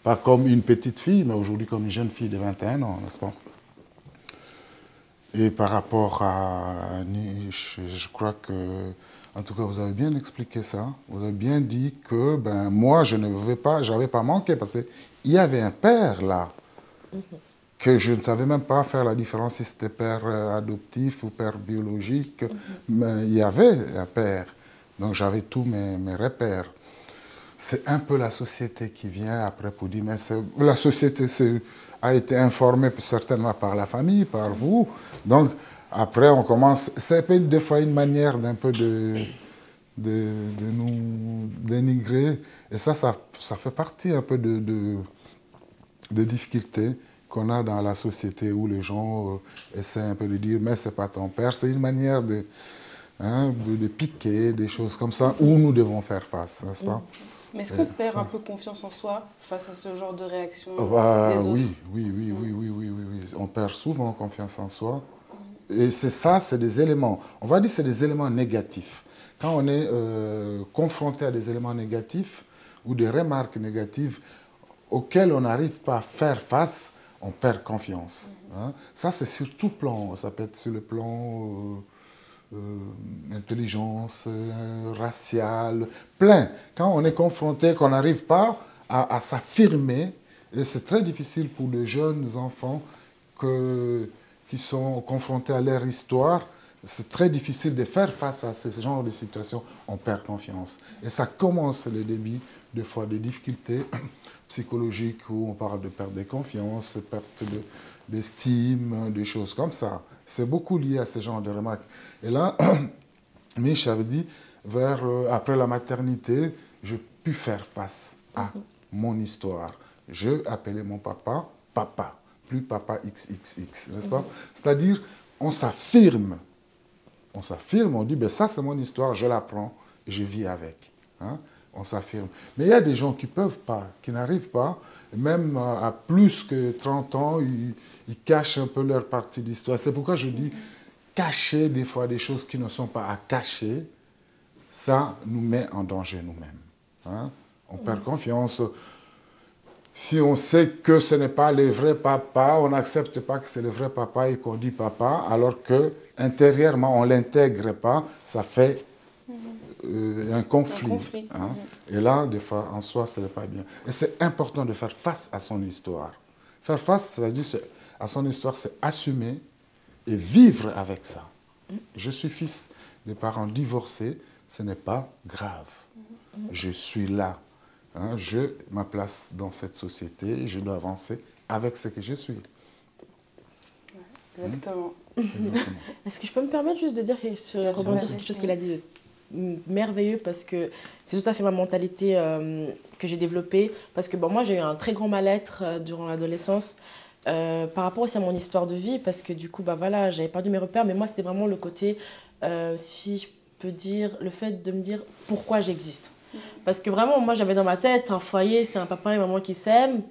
Speaker 4: pas comme une petite fille, mais aujourd'hui comme une jeune fille de 21 ans, n'est-ce pas? Et par rapport à Niche, je crois que, en tout cas, vous avez bien expliqué ça. Vous avez bien dit que ben, moi, je n'avais pas manqué, parce qu'il y avait un père là, que je ne savais même pas faire la différence si c'était père adoptif ou père biologique, mais il y avait un père. Donc j'avais tous mes repères. C'est un peu la société qui vient après pour dire, mais la société a été informée certainement par la famille, par vous. Donc après on commence, c'est des fois une manière d'un peu de nous dénigrer. Et ça fait partie un peu de difficultés qu'on a dans la société où les gens essaient un peu de dire, mais c'est pas ton père. C'est une manière de piquer, des choses comme ça, où nous devons faire face, n'est-ce pas?
Speaker 1: Mais est-ce qu'on perd un peu confiance en soi face à ce genre de réaction des autres?
Speaker 4: Oui. On perd souvent confiance en soi. Et c'est des éléments, on va dire c'est des éléments négatifs. Quand on est confronté à des éléments négatifs ou des remarques négatives auxquelles on n'arrive pas à faire face, on perd confiance. Hein. Ça, c'est sur tout plan. Ça peut être sur le plan intelligence, raciale, plein. Quand on est confronté, qu'on n'arrive pas à s'affirmer, et c'est très difficile pour les jeunes enfants qui sont confrontés à leur histoire, c'est très difficile de faire face à ce genre de situation, on perd confiance. Et ça commence le début, des fois, des difficultés psychologiques où on parle de perte de confiance, perte d'estime, des choses comme ça. C'est beaucoup lié à ce genre de remarques. Et là, Mich avait dit, après la maternité, j'ai pu faire face à mon histoire. Je appelais mon papa, papa, plus papa XXX, n'est-ce pas? C'est-à-dire, on s'affirme. On s'affirme, on dit, ben ça c'est mon histoire, je la prends et je vis avec. Hein? On s'affirme. Mais il y a des gens qui ne peuvent pas, qui n'arrivent pas, même à plus que 30 ans, ils cachent un peu leur partie d'histoire. C'est pourquoi je dis, cacher des fois des choses qui ne sont pas à cacher, ça nous met en danger nous-mêmes. Hein? On perd confiance. Si on sait que ce n'est pas le vrai papa, on n'accepte pas que c'est le vrai papa et qu'on dit papa, alors que intérieurement on ne l'intègre pas, ça fait un conflit. Hein? Et là, des fois, en soi, ce n'est pas bien. Et c'est important de faire face à son histoire. Faire face, c'est-à-dire à son histoire, c'est assumer et vivre avec ça. Je suis fils de parents divorcés, ce n'est pas grave. Je suis là. Hein, ma place dans cette société, je dois avancer avec ce que je suis.
Speaker 1: Exactement.
Speaker 2: Est-ce que je peux me permettre juste de dire rebondir sur quelque chose qu'il a dit de merveilleux, parce que c'est tout à fait ma mentalité que j'ai développée, parce que bon, moi j'ai eu un très grand mal-être durant l'adolescence par rapport aussi à mon histoire de vie, parce que du coup bah voilà, j'avais perdu mes repères, mais moi c'était vraiment le côté, si je peux dire, le fait de me dire pourquoi j'existe. Parce que vraiment, moi, j'avais dans ma tête, un foyer, c'est un papa et une maman qui s'aiment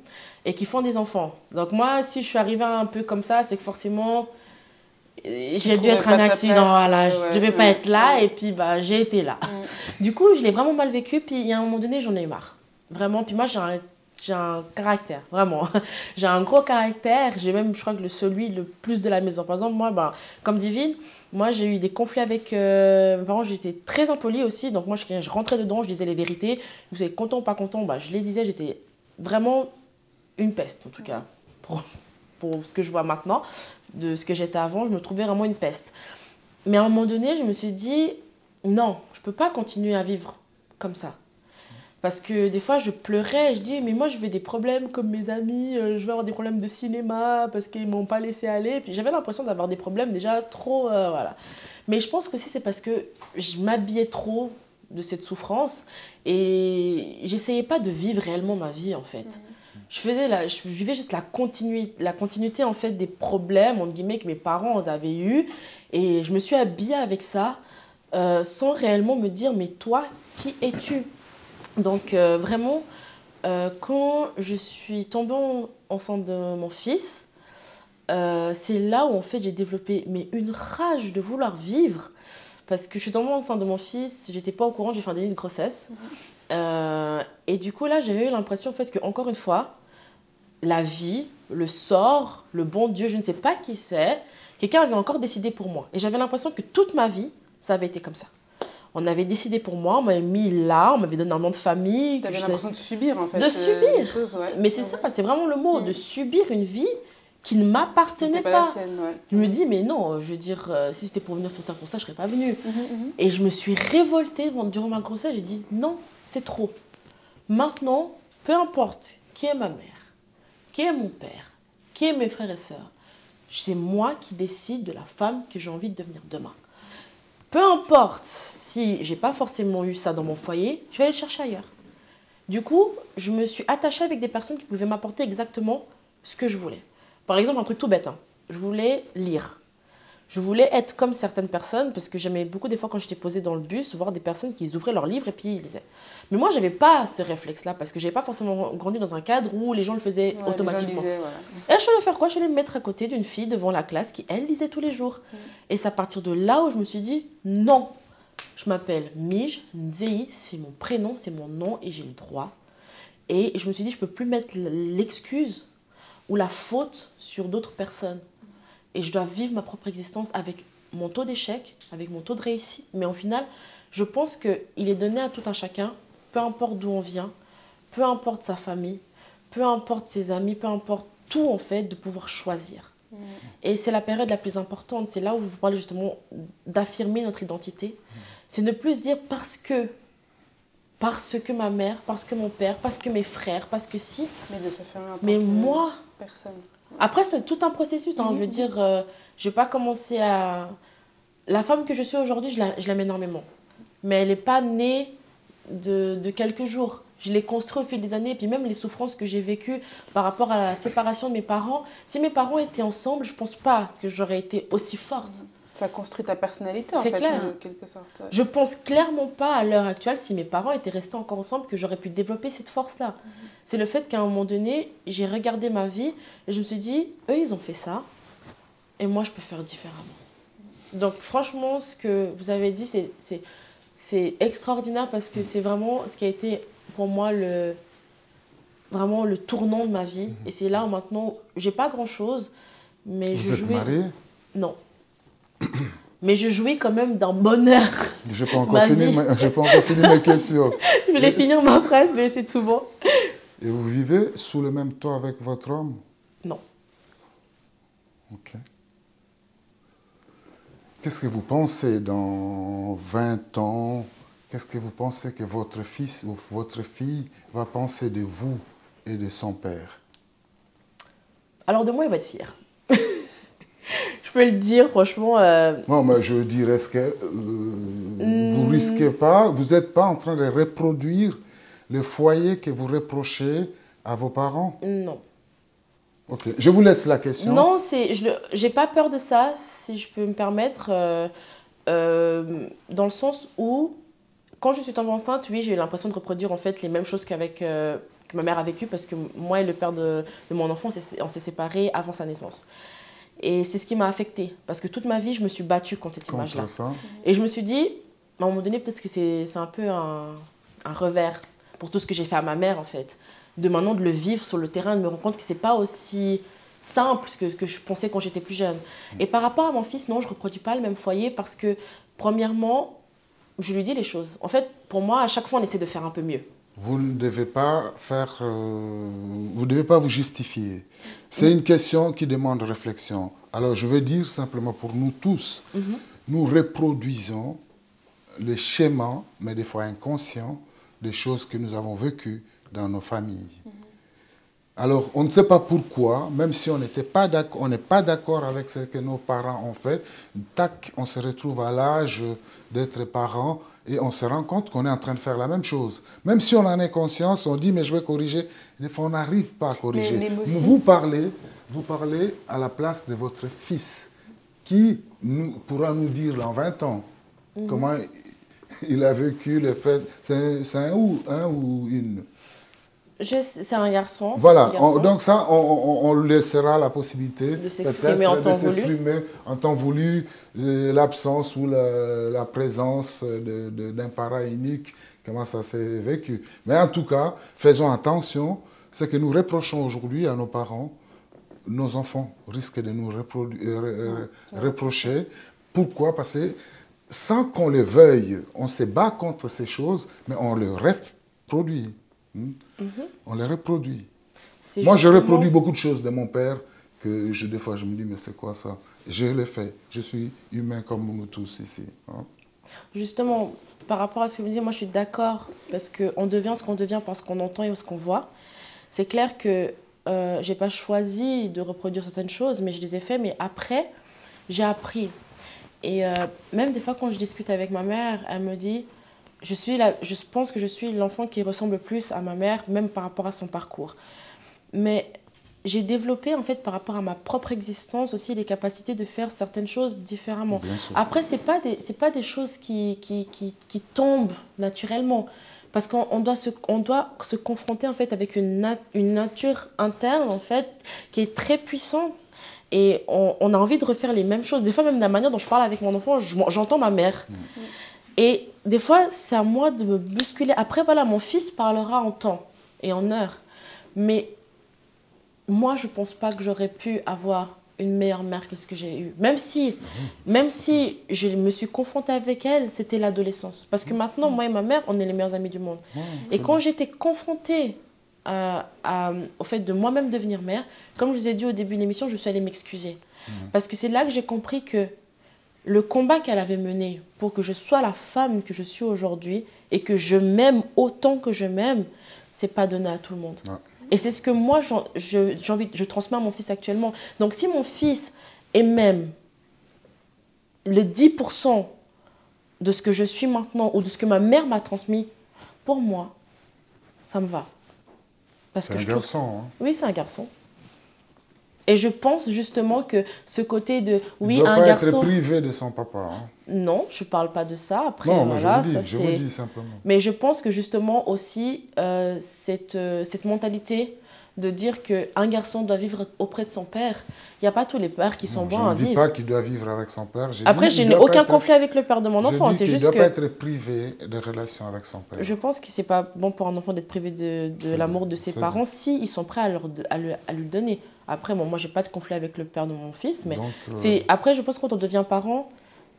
Speaker 2: et qui font des enfants. Donc moi, si je suis arrivée un peu comme ça, c'est que forcément, j'ai dû être un accident. Voilà, je ne devais pas être là et puis bah, j'ai été là. Du coup, je l'ai vraiment mal vécu. Puis il y a un moment donné, j'en ai eu marre. Vraiment. Puis moi, j'ai un caractère, vraiment. J'ai un gros caractère. J'ai même, je crois que celui le plus de la maison. Par exemple, moi, bah, comme Divine, moi, j'ai eu des conflits avec mes parents. J'étais très impolie aussi. Donc moi, je rentrais dedans, je disais les vérités. Vous êtes content ou pas content, bah, je les disais. J'étais vraiment une peste, en tout cas, pour ce que je vois maintenant. De ce que j'étais avant, je me trouvais vraiment une peste. Mais à un moment donné, je me suis dit, non, je ne peux pas continuer à vivre comme ça. Parce que des fois, je pleurais et je dis, mais moi, je veux des problèmes comme mes amis, je veux avoir des problèmes de cinéma parce qu'ils ne m'ont pas laissé aller. Puis j'avais l'impression d'avoir des problèmes déjà trop... voilà. Mais je pense que c'est parce que je m'habillais trop de cette souffrance et j'essayais pas de vivre réellement ma vie, en fait. Je vivais juste la continuité en fait, des problèmes, entre guillemets, que mes parents avaient eus. Et je me suis habillée avec ça sans réellement me dire, mais toi, qui es-tu ? Donc vraiment, quand je suis tombée enceinte de mon fils, c'est là où en fait j'ai développé une rage de vouloir vivre, parce que je suis tombée enceinte de mon fils, j'étais pas au courant, j'ai fait un déni de grossesse. Et du coup, là, j'avais eu l'impression, en fait, que encore une fois, la vie, le sort, le bon Dieu, je ne sais pas qui c'est, quelqu'un avait encore décidé pour moi. Et j'avais l'impression que toute ma vie, ça avait été comme ça. On avait décidé pour moi, on m'avait mis là, on m'avait donné un nom de famille.
Speaker 1: Tu avais l'impression de subir, en fait.
Speaker 2: De subir.
Speaker 1: Choses, ouais.
Speaker 2: Mais c'est ça, c'est vraiment le mot, de subir une vie qui ne m'appartenait
Speaker 1: C'était
Speaker 2: pas.
Speaker 1: la tienne, ouais.
Speaker 2: Je me dis, mais non, je veux dire, si c'était pour venir sur Terre pour ça, je ne serais pas venue. Et je me suis révoltée durant ma grossesse, j'ai dit, non, c'est trop. Maintenant, peu importe qui est ma mère, qui est mon père, qui est mes frères et sœurs, c'est moi qui décide de la femme que j'ai envie de devenir demain. Peu importe si j'ai pas forcément eu ça dans mon foyer, je vais aller le chercher ailleurs. Du coup, je me suis attachée avec des personnes qui pouvaient m'apporter exactement ce que je voulais. Par exemple, un truc tout bête, hein. Je voulais lire. Je voulais être comme certaines personnes, parce que j'aimais beaucoup des fois quand j'étais posée dans le bus, voir des personnes qui ouvraient leurs livres et puis ils lisaient. Mais moi, je n'avais pas ce réflexe-là, parce que je n'avais pas forcément grandi dans un cadre où les gens le faisaient automatiquement.
Speaker 1: Lisaient, voilà.
Speaker 2: Et je allais faire quoi? Je allais me mettre à côté d'une fille devant la classe qui, elle, lisait tous les jours. Et c'est à partir de là où je me suis dit, non, je m'appelle Mij Nzei, c'est mon prénom, c'est mon nom et j'ai le droit. Et je me suis dit, je ne peux plus mettre l'excuse ou la faute sur d'autres personnes. Et je dois vivre ma propre existence avec mon taux d'échec, avec mon taux de réussite. Mais au final, je pense qu'il est donné à tout un chacun, peu importe d'où on vient, peu importe sa famille, peu importe ses amis, peu importe tout en fait, de pouvoir choisir. Et c'est la période la plus importante. C'est là où vous parlez justement d'affirmer notre identité. C'est ne plus se dire parce que ma mère, parce que mon père, parce que mes frères, parce que si.
Speaker 1: Mais de s'affirmer en tant
Speaker 2: Mais
Speaker 1: que
Speaker 2: moi,
Speaker 1: personne.
Speaker 2: après, c'est tout un processus. Hein. Je veux dire, je n'ai pas commencé à... La femme que je suis aujourd'hui, je l'aime énormément. Mais elle n'est pas née de quelques jours. Je l'ai construite au fil des années. Et puis même les souffrances que j'ai vécues par rapport à la séparation de mes parents. Si mes parents étaient ensemble, je ne pense pas que j'aurais été aussi forte.
Speaker 1: Ça construit ta personnalité, en
Speaker 2: C'est
Speaker 1: fait,
Speaker 2: clair.
Speaker 1: en quelque sorte. Ouais.
Speaker 2: Je pense clairement pas à l'heure actuelle, si mes parents étaient restés encore ensemble, que j'aurais pu développer cette force-là. C'est le fait qu'à un moment donné, j'ai regardé ma vie et je me suis dit, eux, ils ont fait ça et moi, je peux faire différemment. Donc franchement, ce que vous avez dit, c'est extraordinaire parce que c'est vraiment ce qui a été pour moi vraiment le tournant de ma vie. Et c'est là où maintenant, j'ai pas grand-chose, mais
Speaker 4: Vous êtes mariée?
Speaker 2: Non. Mais je jouis quand même d'un bonheur.
Speaker 4: Je n'ai pas encore fini mes questions.
Speaker 2: Je voulais finir ma phrase, mais c'est tout bon.
Speaker 4: Et vous vivez sous le même toit avec votre homme?
Speaker 2: Non.
Speaker 4: Ok. Qu'est-ce que vous pensez dans 20 ans? Qu'est-ce que vous pensez que votre fils ou votre fille va penser de vous et de son père?
Speaker 2: Alors de moi, il va être fier. Je peux le dire, franchement.
Speaker 4: Non, mais je veux dire, est-ce que vous risquez pas, vous n'êtes pas en train de reproduire le foyer que vous reprochez à vos parents?
Speaker 2: Non.
Speaker 4: Ok, je vous laisse la question.
Speaker 2: Non, j'ai pas peur de ça, si je peux me permettre, dans le sens où, quand je suis tombée enceinte, oui, j'ai eu l'impression de reproduire en fait les mêmes choses que ma mère a vécu, parce que moi et le père de mon enfant, on s'est séparés avant sa naissance. Et c'est ce qui m'a affectée, parce que toute ma vie, je me suis battue contre cette image-là. Et je me suis dit, à un moment donné, peut-être que c'est un peu un revers pour tout ce que j'ai fait à ma mère, en fait. De maintenant de le vivre sur le terrain, de me rendre compte que c'est pas aussi simple que je pensais quand j'étais plus jeune. Et par rapport à mon fils, non, je ne reproduis pas le même foyer parce que, premièrement, je lui dis les choses. En fait, pour moi, à chaque fois, on essaie de faire un peu mieux.
Speaker 4: Vous ne devez pas faire, vous devez pas vous justifier. C'est une question qui demande réflexion. Alors, je veux dire simplement pour nous tous, nous reproduisons les schémas, mais des fois inconscients, des choses que nous avons vécues dans nos familles. Alors, on ne sait pas pourquoi, même si on n'est pas d'accord avec ce que nos parents ont fait, tac, on se retrouve à l'âge d'être parents et on se rend compte qu'on est en train de faire la même chose. Même si on en est conscience, on dit, mais je vais corriger. Des fois, on n'arrive pas à corriger. Mais vous parlez à la place de votre fils, qui pourra nous dire dans 20 ans comment il a vécu le fait. C'est un ou une? C'est
Speaker 2: un garçon.
Speaker 4: Voilà, donc ça, on lui laissera la possibilité
Speaker 2: de s'exprimer
Speaker 4: en temps voulu, l'absence ou la présence d'un parent unique comment ça s'est vécu. Mais en tout cas, faisons attention, ce que nous reprochons aujourd'hui à nos parents, nos enfants risquent de nous reprocher. Pourquoi? Parce que sans qu'on le veuille, on se bat contre ces choses, mais on les reproduit. On les reproduit. Moi, je reproduis beaucoup de choses de mon père que des fois je me dis, mais c'est quoi ça? Je le fais. Je suis humain comme nous tous ici. Hein?
Speaker 2: Justement, par rapport à ce que vous dites, moi je suis d'accord, parce qu'on devient ce qu'on devient parce qu'on entend et ce qu'on voit. C'est clair que je n'ai pas choisi de reproduire certaines choses, mais je les ai fait, mais après, j'ai appris. Et même des fois, quand je discute avec ma mère, elle me dit, je pense que je suis l'enfant qui ressemble plus à ma mère, même par rapport à son parcours. Mais j'ai développé, en fait, par rapport à ma propre existence, aussi les capacités de faire certaines choses différemment. Après, ce n'est pas des choses qui tombent naturellement. Parce qu'on doit se confronter, en fait, avec une nature interne, en fait, qui est très puissante. Et on a envie de refaire les mêmes choses. Des fois, même de la manière dont je parle avec mon enfant, j'entends ma mère. Et des fois, c'est à moi de me bousculer. Après, voilà, mon fils parlera en temps et en heure. Mais moi, je ne pense pas que j'aurais pu avoir une meilleure mère que ce que j'ai eu. Même si je me suis confrontée avec elle, c'était l'adolescence. Parce que maintenant, moi et ma mère, on est les meilleurs amis du monde. Et quand j'étais confrontée au fait de moi-même devenir mère, comme je vous ai dit au début de l'émission, je suis allée m'excuser. Parce que c'est là que j'ai compris que le combat qu'elle avait mené pour que je sois la femme que je suis aujourd'hui et que je m'aime autant que je m'aime, c'est pas donné à tout le monde. Et c'est ce que moi, je transmets à mon fils actuellement. Donc si mon fils est même le 10% de ce que je suis maintenant ou de ce que ma mère m'a transmis, pour moi, ça me va.
Speaker 4: C'est un garçon. Hein.
Speaker 2: Oui, c'est un garçon. Et je pense justement que ce côté de... Oui,
Speaker 4: il ne doit
Speaker 2: un
Speaker 4: pas
Speaker 2: garçon...
Speaker 4: être privé de son papa. Hein.
Speaker 2: Non, je ne parle pas de ça. Après,
Speaker 4: non,
Speaker 2: voilà,
Speaker 4: je vous dis simplement.
Speaker 2: Mais je pense que justement aussi, cette mentalité de dire qu'un garçon doit vivre auprès de son père, il n'y a pas tous les pères qui sont bons à vivre.
Speaker 4: Je ne dis pas qu'il doit vivre avec son père.
Speaker 2: Après, je n'ai aucun conflit avec le père de mon enfant.
Speaker 4: C'est juste qu'il ne doit pas être privé de relation avec son père.
Speaker 2: Je pense que ce n'est pas bon pour un enfant d'être privé de l'amour de ses parents si ils sont prêts à lui donner. Après, bon, moi, je n'ai pas de conflit avec le père de mon fils, mais après, je pense que quand on devient parent,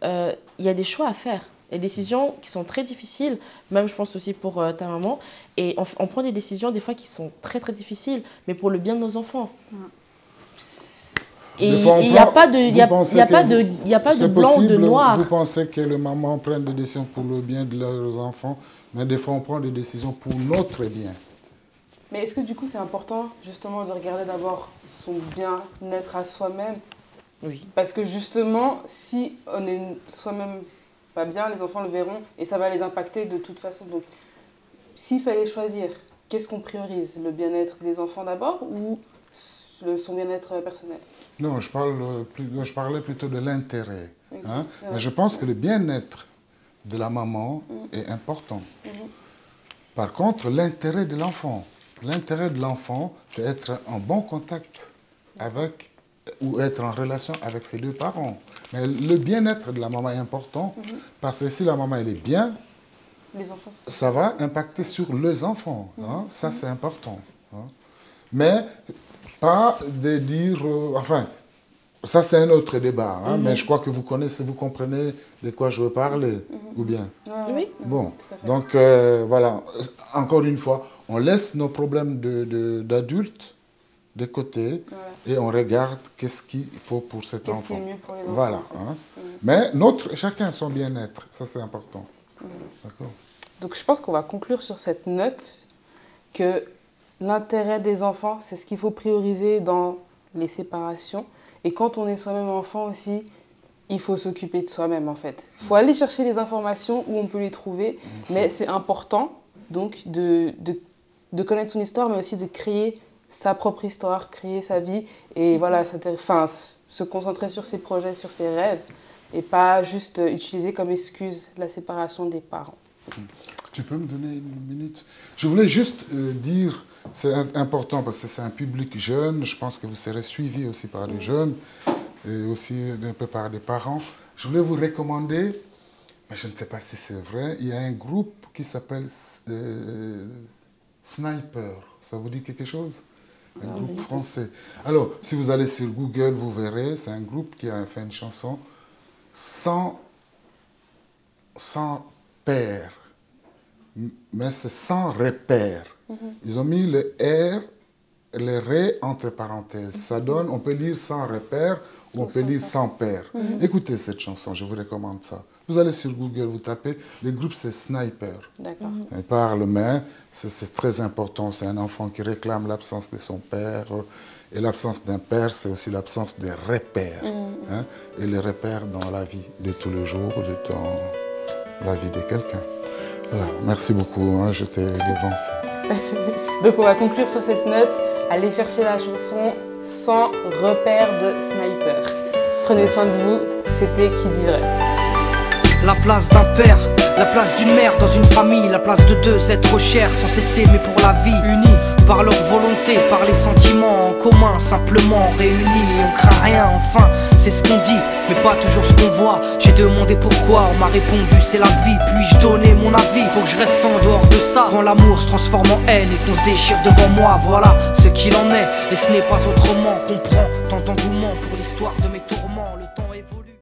Speaker 2: il y a des choix à faire. Des décisions qui sont très difficiles, même je pense aussi pour ta maman. Et on prend des décisions des fois qui sont très très difficiles, mais pour le bien de nos enfants. Et il n'y a pas de blanc ou de noir.
Speaker 4: Vous pensez que les mamans prennent des décisions pour le bien de leurs enfants, mais des fois on prend des décisions pour notre bien.
Speaker 1: Mais est-ce que du coup c'est important justement de regarder d'abord son bien-être à soi-même?
Speaker 2: Oui.
Speaker 1: Parce que justement, si on est soi-même pas bien, les enfants le verront et ça va les impacter de toute façon. Donc, s'il fallait choisir, qu'est-ce qu'on priorise? Le bien-être des enfants d'abord ou son bien-être personnel?
Speaker 4: Non, je parlais plutôt de l'intérêt. Hein? Mais je pense que le bien-être de la maman est important. Par contre, l'intérêt de l'enfant, c'est être en bon contact avec ou être en relation avec ses deux parents. Mais le bien-être de la maman est important parce que si la maman elle est bien, ça va impacter sur les enfants. Hein? Ça, c'est important. Hein? Mais pas de dire... enfin, ça, c'est un autre débat. Hein? Mais je crois que vous comprenez de quoi je veux parler. Ou bien?
Speaker 2: Oui.
Speaker 4: Bon, donc voilà. Encore une fois, on laisse nos problèmes d'adultes de côté et on regarde qu'est-ce qu'il faut pour cet enfant.
Speaker 1: Qu'est-ce qui est mieux pour les enfants.
Speaker 4: Voilà.
Speaker 1: En fait.
Speaker 4: Hein. Mais chacun son bien-être, ça c'est important. D'accord.
Speaker 1: Donc je pense qu'on va conclure sur cette note que l'intérêt des enfants, c'est ce qu'il faut prioriser dans les séparations. Et quand on est soi-même enfant aussi, il faut s'occuper de soi-même en fait. Il faut aller chercher les informations où on peut les trouver, mais c'est important donc de connaître son histoire, mais aussi de créer sa propre histoire, créer sa vie et voilà, se concentrer sur ses projets, sur ses rêves et pas juste utiliser comme excuse la séparation des parents.
Speaker 4: Tu peux me donner une minute? Je voulais juste dire, c'est important parce que c'est un public jeune, je pense que vous serez suivis aussi par les jeunes et aussi un peu par des parents. Je voulais vous recommander mais je ne sais pas si c'est vrai, il y a un groupe qui s'appelle Sniper. Ça vous dit quelque chose? Un groupe français. Alors, si vous allez sur Google, vous verrez, c'est un groupe qui a fait une chanson sans père, mais c'est sans repère. Ils ont mis le R, le ré entre parenthèses. Ça donne, on peut lire sans repère ou on peut lire sans père. Écoutez cette chanson, je vous recommande ça. Vous allez sur Google, vous tapez, le groupe c'est Sniper.
Speaker 1: D'accord.
Speaker 4: Il parle, mais c'est très important. C'est un enfant qui réclame l'absence de son père. Et l'absence d'un père, c'est aussi l'absence des repères. Hein, et les repères dans la vie de tous les jours, dans la vie de quelqu'un. Voilà. Merci beaucoup, hein, je t'ai devancé.
Speaker 1: Donc on va conclure sur cette note. Allez chercher la chanson Sans repère de Sniper. Prenez soin de vous, c'était Qui dit vrai.
Speaker 5: La place d'un père, la place d'une mère dans une famille, la place de deux êtres chers sans cesser mais pour la vie, unis par leur volonté, par les sentiments en commun, simplement réunis et on craint rien enfin, c'est ce qu'on dit mais pas toujours ce qu'on voit. J'ai demandé pourquoi, on m'a répondu c'est la vie, puis-je donner mon avis, faut que je reste en dehors de ça. Quand l'amour se transforme en haine et qu'on se déchire devant moi, voilà ce qu'il en est et ce n'est pas autrement. Comprends tant d'engouement pour l'histoire de mes tourments, le temps évolue.